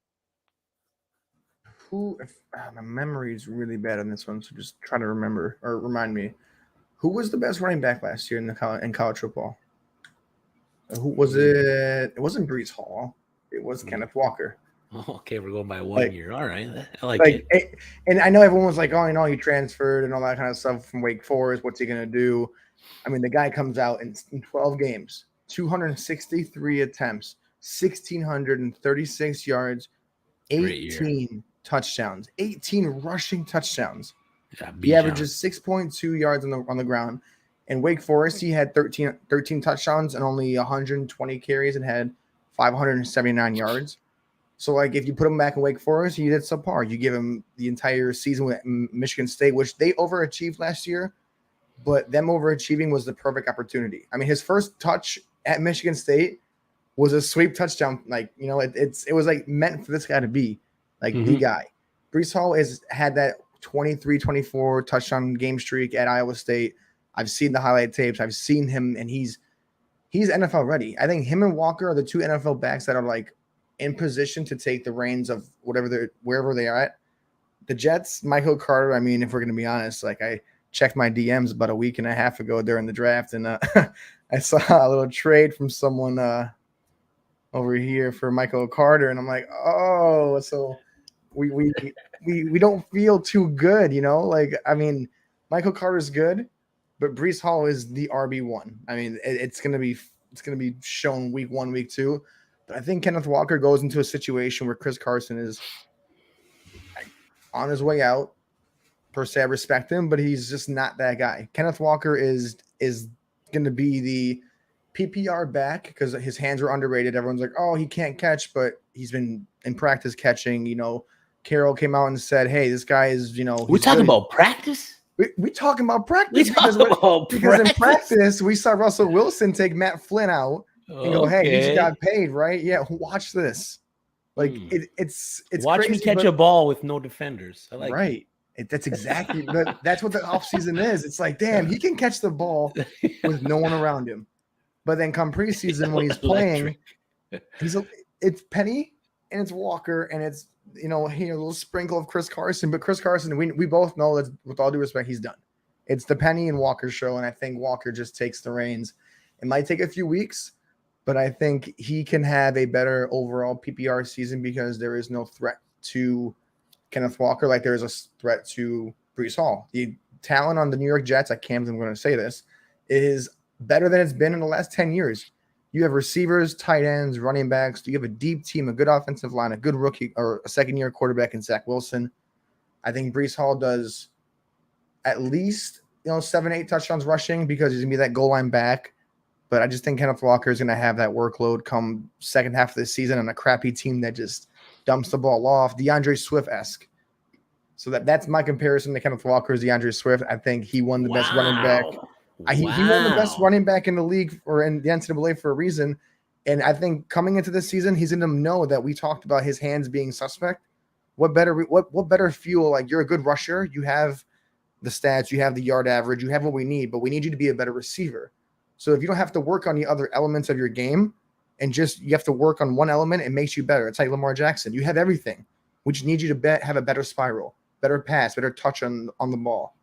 My memory is really bad on this one, so just try to remember or remind me. Who was the best running back last year in college football? Who was it? It wasn't Breece Hall. It was Kenneth Walker. Oh, okay, we're going by 1 year. All right, I like it. And I know everyone was like, "Oh, he transferred and all that kind of stuff from Wake Forest. What's he gonna do?" I mean, the guy comes out in 12 games, 263 attempts, 1,636 yards, 18 touchdowns, 18 rushing touchdowns. Yeah, he averages 6.2 yards on the ground. In Wake Forest, he had 13 touchdowns and only 120 carries and had 579 yards. So, like, if you put him back in Wake Forest, he did subpar. You give him the entire season with Michigan State, which they overachieved last year, but them overachieving was the perfect opportunity. I mean, his first touch at Michigan State was a sweep touchdown. Like, it was like meant for this guy to be like the guy. Breece Hall had that 23-24 touchdown game streak at Iowa State. I've seen the highlight tapes. I've seen him, and he's NFL ready. I think him and Walker are the two NFL backs that are like in position to take the reins of wherever they are at. The Jets, Michael Carter. I mean, if we're going to be honest, like I checked my DMs about a week and a half ago during the draft, and I saw a little trade from someone over here for Michael Carter, and I'm like, oh, so we don't feel too good, you know? Like, I mean, Michael Carter's good, but Breece Hall is the RB1. I mean, it's gonna be shown week 1, week 2. But I think Kenneth Walker goes into a situation where Chris Carson is on his way out. Per se, I respect him, but he's just not that guy. Kenneth Walker is going to be the PPR back because his hands are underrated. Everyone's like, oh, he can't catch, but he's been in practice catching. You know, Carroll came out and said, hey, this guy is, you know. We're talking about practice? We talking about practice because in practice, we saw Russell Wilson take Matt Flynn out and go, hey, he just got paid, right? Yeah, watch this. Like, it's watch crazy, me catch a ball with no defenders. I like right. That's exactly that's what the offseason is. It's like, damn, he can catch the ball with no one around him. But then come preseason when he's playing, it's Penny and it's Walker and it's a little sprinkle of Chris Carson. But Chris Carson, we both know that with all due respect, he's done. It's the Penny and Walker show, and I think Walker just takes the reins. It might take a few weeks, but I think he can have a better overall PPR season because there is no threat to Kenneth Walker like there is a threat to Breece Hall. The talent on the New York Jets, I'm going to say this, is better than it's been in the last 10 years. You have receivers, tight ends, running backs. You have a deep team, a good offensive line, a good rookie or a second-year quarterback in Zach Wilson. I think Breece Hall does at least 7-8 touchdowns rushing because he's going to be that goal line back. But I just think Kenneth Walker is going to have that workload come second half of the season on a crappy team that just dumps the ball off, DeAndre Swift-esque. So that's my comparison to Kenneth Walker is DeAndre Swift. I think he won the best running back. He won the best running back in the league or in the NCAA for a reason. And I think coming into this season, he's going to know that we talked about his hands being suspect. What better fuel? Like, you're a good rusher. You have the stats. You have the yard average. You have what we need, but we need you to be a better receiver. So if you don't have to work on the other elements of your game and just you have to work on one element, it makes you better. It's like Lamar Jackson. You have everything. We just need you to have a better spiral, better pass, better touch on the ball.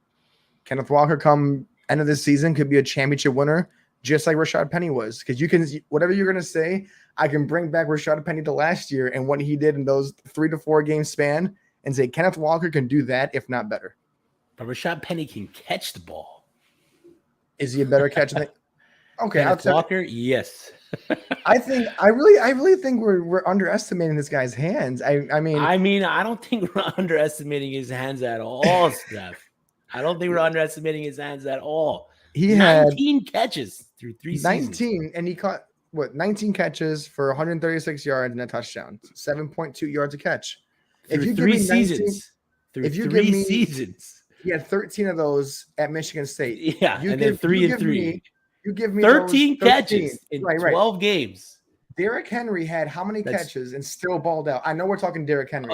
Kenneth Walker come end of this season could be a championship winner, just like Rashad Penny was. Because you can, whatever you're going to say, I can bring back Rashad Penny to last year and what he did in those 3 to 4 game span and say Kenneth Walker can do that, if not better. But Rashad Penny can catch the ball. Is he a better catcher than? Okay, Kenneth Walker, yes. I really think we're underestimating this guy's hands. I mean, I don't think we're underestimating his hands at all, Steph. I don't think we're underestimating his hands at all. He 19 catches through 3 seasons. 19, and he caught 19 catches for 136 yards and a touchdown, 7.2 yards a catch. Through if you 3 seasons, seasons, he had 13 of those at Michigan State. Yeah, and then 3 and 3. You give me 13 catches in 12 games. Derrick Henry had how many catches and still balled out? I know we're talking Derrick Henry.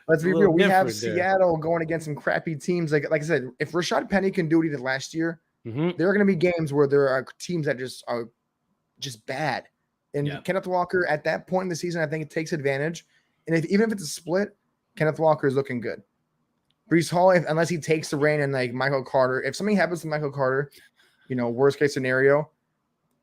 Let's be real. We have Seattle going against some crappy teams. Like I said, if Rashad Penny can do what he did last year, there are going to be games where there are teams that are just bad. And Kenneth Walker, at that point in the season, I think it takes advantage. And even if it's a split, Kenneth Walker is looking good. Breece Hall, unless he takes the reign and like Michael Carter, if something happens to Michael Carter, worst case scenario,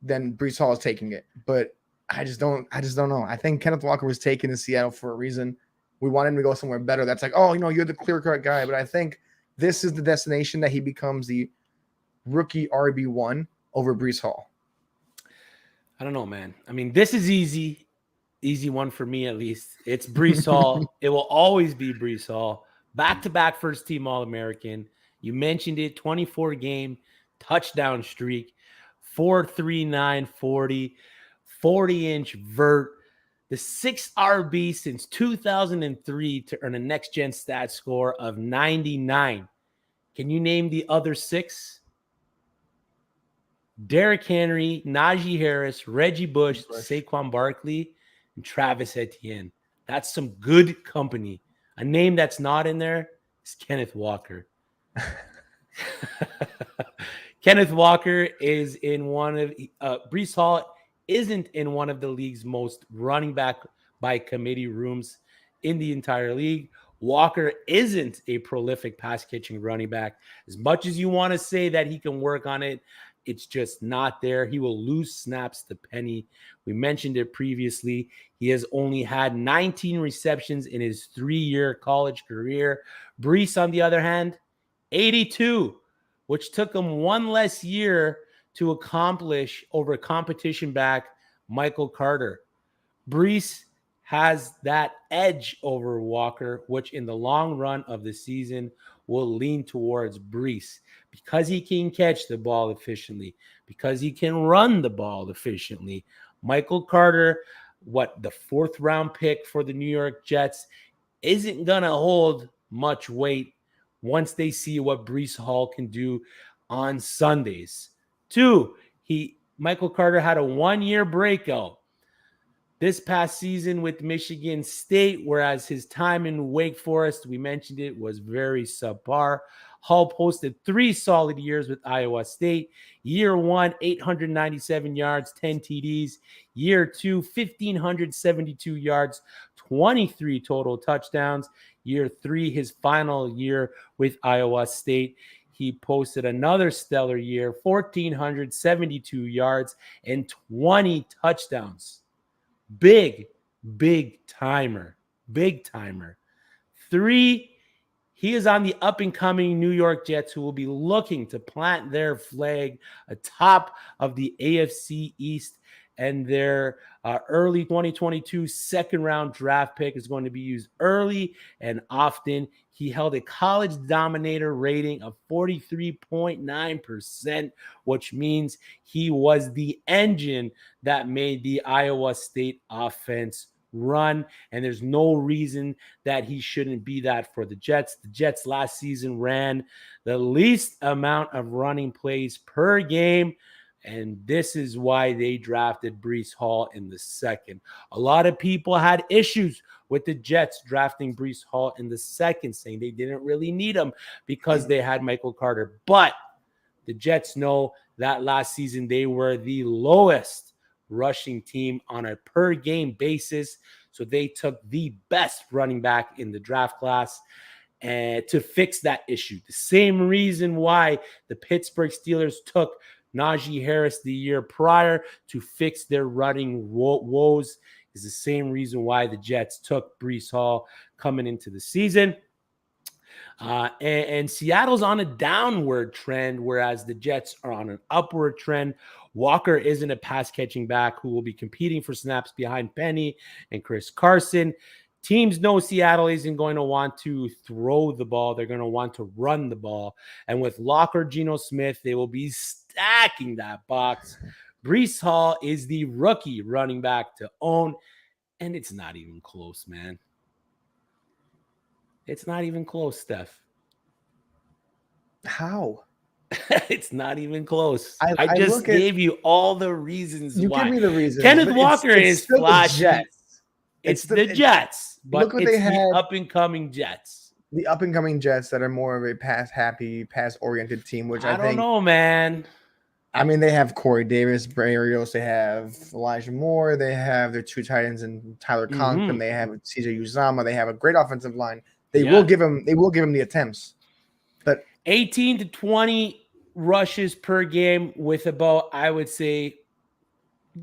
then Breece Hall is taking it. But I just don't know. I think Kenneth Walker was taken to Seattle for a reason. We want him to go somewhere better. That's like, you're the clear-cut guy. But I think this is the destination that he becomes the rookie RB1 over Breece Hall. I don't know, man. I mean, this is easy one for me at least. It's Breece Hall. It will always be Breece Hall. Back-to-back first-team All-American. You mentioned it, 24-game touchdown streak, 4.39 40, 40-inch vert, the 6th RB since 2003 to earn a next-gen stat score of 99. Can you name the other 6? Derrick Henry, Najee Harris, Reggie Bush, Saquon Barkley, and Travis Etienne. That's some good company. A name that's not in there is Kenneth Walker. Kenneth Walker is in one of Brees Hall isn't in one of the league's most running back by committee rooms in the entire league. Walker isn't a prolific pass catching running back. As much as you want to say that he can work on it, it's just not there. He will lose snaps to Penny. We mentioned it previously. He has only had 19 receptions in his 3-year college career. Brees, on the other hand, 82, which took him one less year to accomplish over competition back Michael Carter. Brees has that edge over Walker, which in the long run of the season will lean towards Brees because he can catch the ball efficiently, because he can run the ball efficiently. Michael Carter, the 4th round pick for the New York Jets, isn't going to hold much weight once they see what Brees Hall can do on Sundays. 2, Michael Carter had a 1-year breakout this past season with Michigan State, whereas his time in Wake Forest, we mentioned it, was very subpar. Hall posted 3 solid years with Iowa State. Year 1, 897 yards, 10 TDs. Year 2, 1,572 yards, 23 total touchdowns. Year 3, his final year with Iowa State, he posted another stellar year, 1,472 yards and 20 touchdowns. Big timer. 3, he is on the up-and-coming New York Jets, who will be looking to plant their flag atop of the AFC East, and their early 2022 second-round draft pick is going to be used early and often. He held a college dominator rating of 43.9%, which means he was the engine that made the Iowa State offense run, and there's no reason that he shouldn't be that for the Jets. The Jets last season ran the least amount of running plays per game, and this is why they drafted Brees Hall in the 2nd. A lot of people had issues with the Jets drafting Brees Hall in the 2nd, saying they didn't really need him because they had Michael Carter. But the Jets know that last season they were the lowest rushing team on a per game basis. So they took the best running back in the draft class and to fix that issue. The same reason why the Pittsburgh Steelers took Najee Harris the year prior to fix their running woes is the same reason why the Jets took Brees Hall coming into the season. And Seattle's on a downward trend, whereas the Jets are on an upward trend. Walker isn't a pass-catching back who will be competing for snaps behind Penny and Chris Carson. Teams know Seattle isn't going to want to throw the ball. They're going to want to run the ball. And with Locker, Geno Smith, they will be stacking that box. Brees Hall is the rookie running back to own, and it's not even close, man. It's not even close, Steph. How? It's not even close. I I just gave you all the reasons why. You give me the reasons. Kenneth Walker is flashy. It's the Jets, but look what it's they had, the up-and-coming Jets. The up-and-coming Jets that are more of a pass-happy, pass-oriented team, which I think... don't know, man. I mean, they have Corey Davis, Barrios, they have Elijah Moore, they have their 2 tight ends and Tyler Conklin, they have CJ Uzama, they have a great offensive line. They will give him the attempts. But 18 to 20 rushes per game with about, I would say,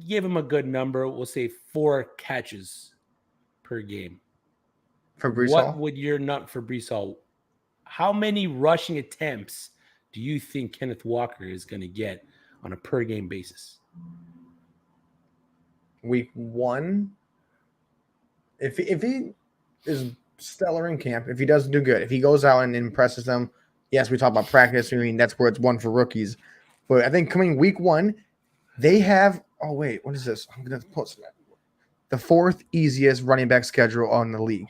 give him a good number. We'll say 4 catches per game. For Brees Hall? What would your nut for Brees Hall? How many rushing attempts do you think Kenneth Walker is going to get on a per game basis? Week 1, if he is stellar in camp, if he doesn't do good, if he goes out and impresses them, yes, we talk about practice. I mean, that's where it's one for rookies. But I think coming week 1, they have. Oh wait, what is this? I'm gonna post that. The 4th easiest running back schedule on the league.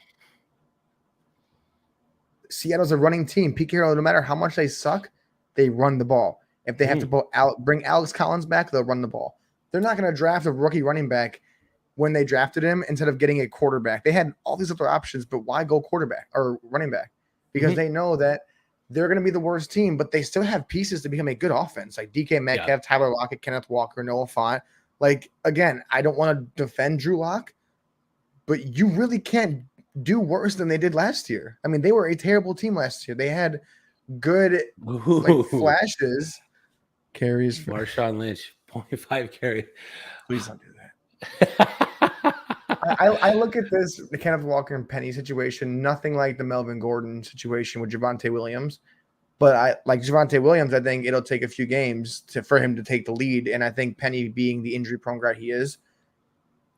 Seattle's a running team. Pete Carroll, no matter how much they suck, they run the ball. If they have to bring Alex Collins back, they'll run the ball. They're not going to draft a rookie running back when they drafted him instead of getting a quarterback. They had all these other options, but why go quarterback or running back? Because they know that they're going to be the worst team, but they still have pieces to become a good offense, like DK Metcalf, Tyler Lockett, Kenneth Walker, Noah Fant. Like, again, I don't want to defend Drew Lock, but you really can't do worse than they did last year. I mean, they were a terrible team last year. They had good flashes. Carries for Marshawn Lynch, 0.5 carry. Please don't do that. I look at this, the Kenneth Walker and Penny situation, nothing like the Melvin Gordon situation with Javonte Williams. But I like Javonte Williams, I think it'll take a few games for him to take the lead. And I think Penny, being the injury-prone guy he is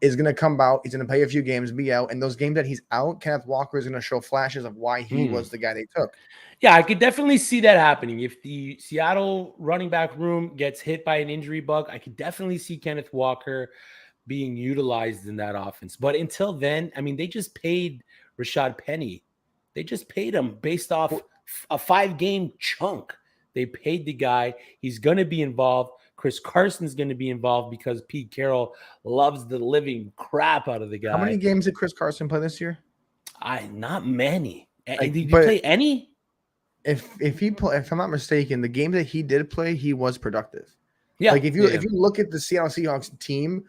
going to come out. He's going to play a few games, be out. And those games that he's out, Kenneth Walker is going to show flashes of why he was the guy they took. Yeah, I could definitely see that happening. If the Seattle running back room gets hit by an injury bug, I could definitely see Kenneth Walker being utilized in that offense. But until then, I mean, they just paid Rashad Penny. They just paid him based off a 5-game chunk. They paid the guy. He's going to be involved. Chris Carson's going to be involved because Pete Carroll loves the living crap out of the guy. How many games did Chris Carson play this year? Not many. Did he play any? If I'm not mistaken, the game that he did play, he was productive. Yeah. Like if you look at the Seattle Seahawks team,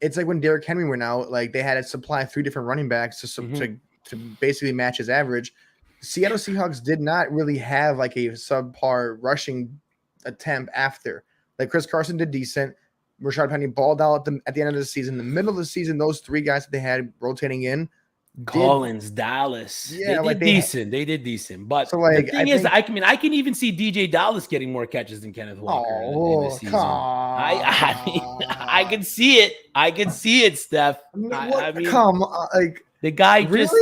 it's like when Derrick Henry went out, like they had to supply 3 different running backs to basically match his average. Seattle Seahawks did not really have like a subpar rushing attempt after. Like Chris Carson did decent. Rashad Penny balled out at the end of the season. The middle of the season, those 3 guys that they had rotating in, Collins, Dallas. Yeah, they did decent. But so like, the thing is, I can even see DJ Dallas getting more catches than Kenneth Walker in this season. I can see it. I can see it, Steph. Like the guy really? just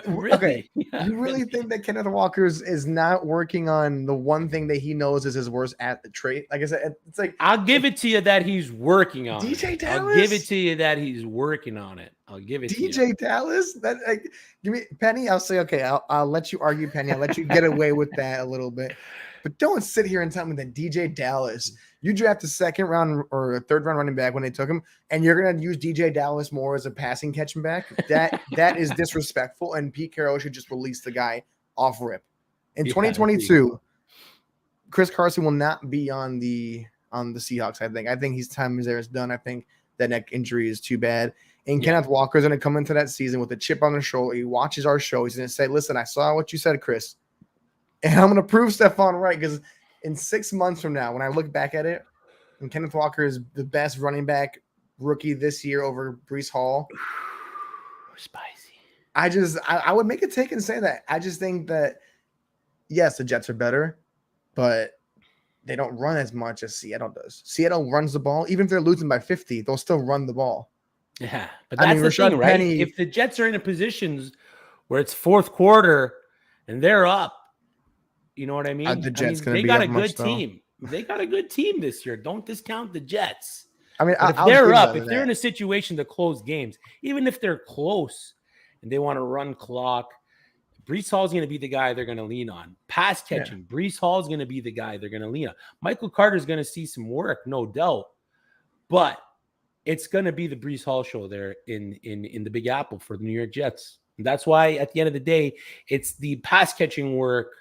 really? Okay. You really think that Kenneth Walker is not working on the one thing that he knows is his worst at the trait? Like I said, it's like I'll give it to you that he's working on DJ Dallas. I'll give it to you that he's working on it. I'll give it to you. DJ Dallas? That give me Penny. I'll say okay. I'll let you argue, Penny. I'll let you get away with that a little bit, but don't sit here and tell me that DJ Dallas. You draft a 2nd round or a 3rd round running back when they took him, and you're gonna use DJ Dallas more as a passing catching back. That is disrespectful, and Pete Carroll should just release the guy off rip. In 2022, Chris Carson will not be on the Seahawks. I think his time is done. I think that neck injury is too bad. And Kenneth Walker is going to come into that season with a chip on his shoulder. He watches our show. He's going to say, "Listen, I saw what you said, Chris, and I'm going to prove Stephon right." Because in 6 months from now, when I look back at it, and Kenneth Walker is the best running back rookie this year over Breece Hall. Spicy. I would make a take and say that. I just think that, yes, the Jets are better, but they don't run as much as Seattle does. Seattle runs the ball. Even if they're losing by 50, they'll still run the ball. Yeah, but that's the thing, right? If the Jets are in a position where it's 4th quarter and they're up, you know what I mean? They got a good team. They got a good team this year. Don't discount the Jets. I mean, if they're up, if they're in a situation to close games, even if they're close and they want to run clock, Breece Hall is going to be the guy they're going to lean on. Pass catching, Breece Hall is going to be the guy they're going to lean on. Michael Carter is going to see some work, no doubt, but it's going to be the Breece Hall show there in the Big Apple for the New York Jets. And that's why at the end of the day, it's the pass catching work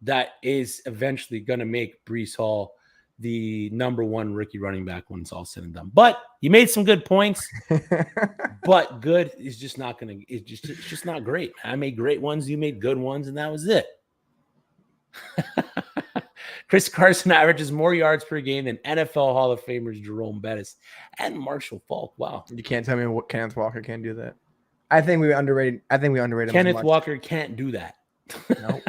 that is eventually going to make Breece Hall the number 1 rookie running back when it's all said and done. But you made some good points, but good is just not going to, it's just not great. I made great ones. You made good ones, and that was it. Chris Carson averages more yards per game than NFL Hall of Famers Jerome Bettis and Marshall Faulk. Wow. You can't tell me what Kenneth Walker can do that. I think we underrated him. Kenneth Walker can't do that. No.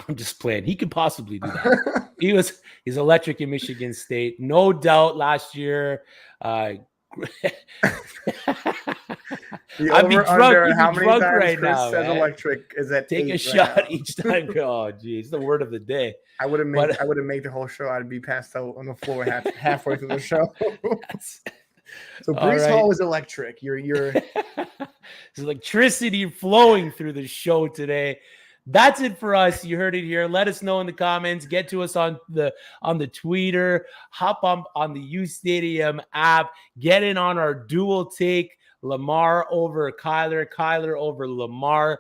I'm just playing. He could possibly do that. He's electric in Michigan State. No doubt last year. I'd be drunk. How many times right Chris now, says electric is that take a shot each time. Oh, geez, the word of the day. I would have made the whole show. I'd be passed out on the floor halfway through the show. So Breece Hall is electric. You're There's electricity flowing through the show today. That's it for us. You heard it here. Let us know in the comments. Get to us on the Twitter. Hop on the uSTADIUM app. Get in on our dual take Lamar over Kyler, Kyler over Lamar.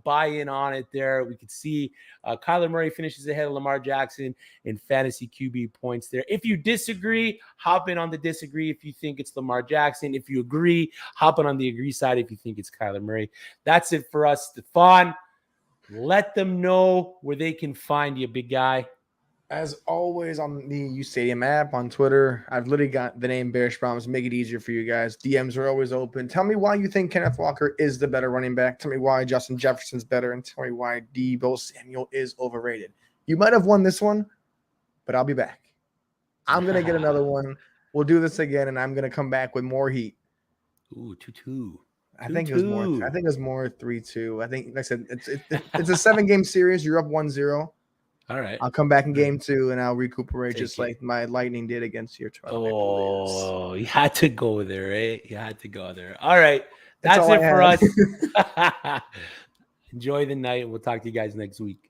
Buy in on it there. We could see Kyler Murray finishes ahead of Lamar Jackson in fantasy QB points there. If you disagree, hop in on the disagree if you think it's Lamar Jackson. If you agree, hop in on the agree side if you think it's Kyler Murray. That's it for us, Stefan. Let them know where they can find you, big guy. As always, on the uSTADIUM app, on Twitter, I've literally got the name Bearish Bombs. Make it easier for you guys. DMs are always open. Tell me why you think Kenneth Walker is the better running back. Tell me why Justin Jefferson's better. And tell me why Deebo Samuel is overrated. You might have won this one, but I'll be back. I'm going to get another one. We'll do this again, and I'm going to come back with more heat. Ooh, 2-2. I think it was more 3-2. I think, like I said, it's a 7-game series. You're up 1-0. All right. I'll come back in game 2 and I'll recuperate like my Lightning did against your Toronto Maple Leafs. You had to go there, right? You had to go there. All right. That's it for us. Enjoy the night. We'll talk to you guys next week.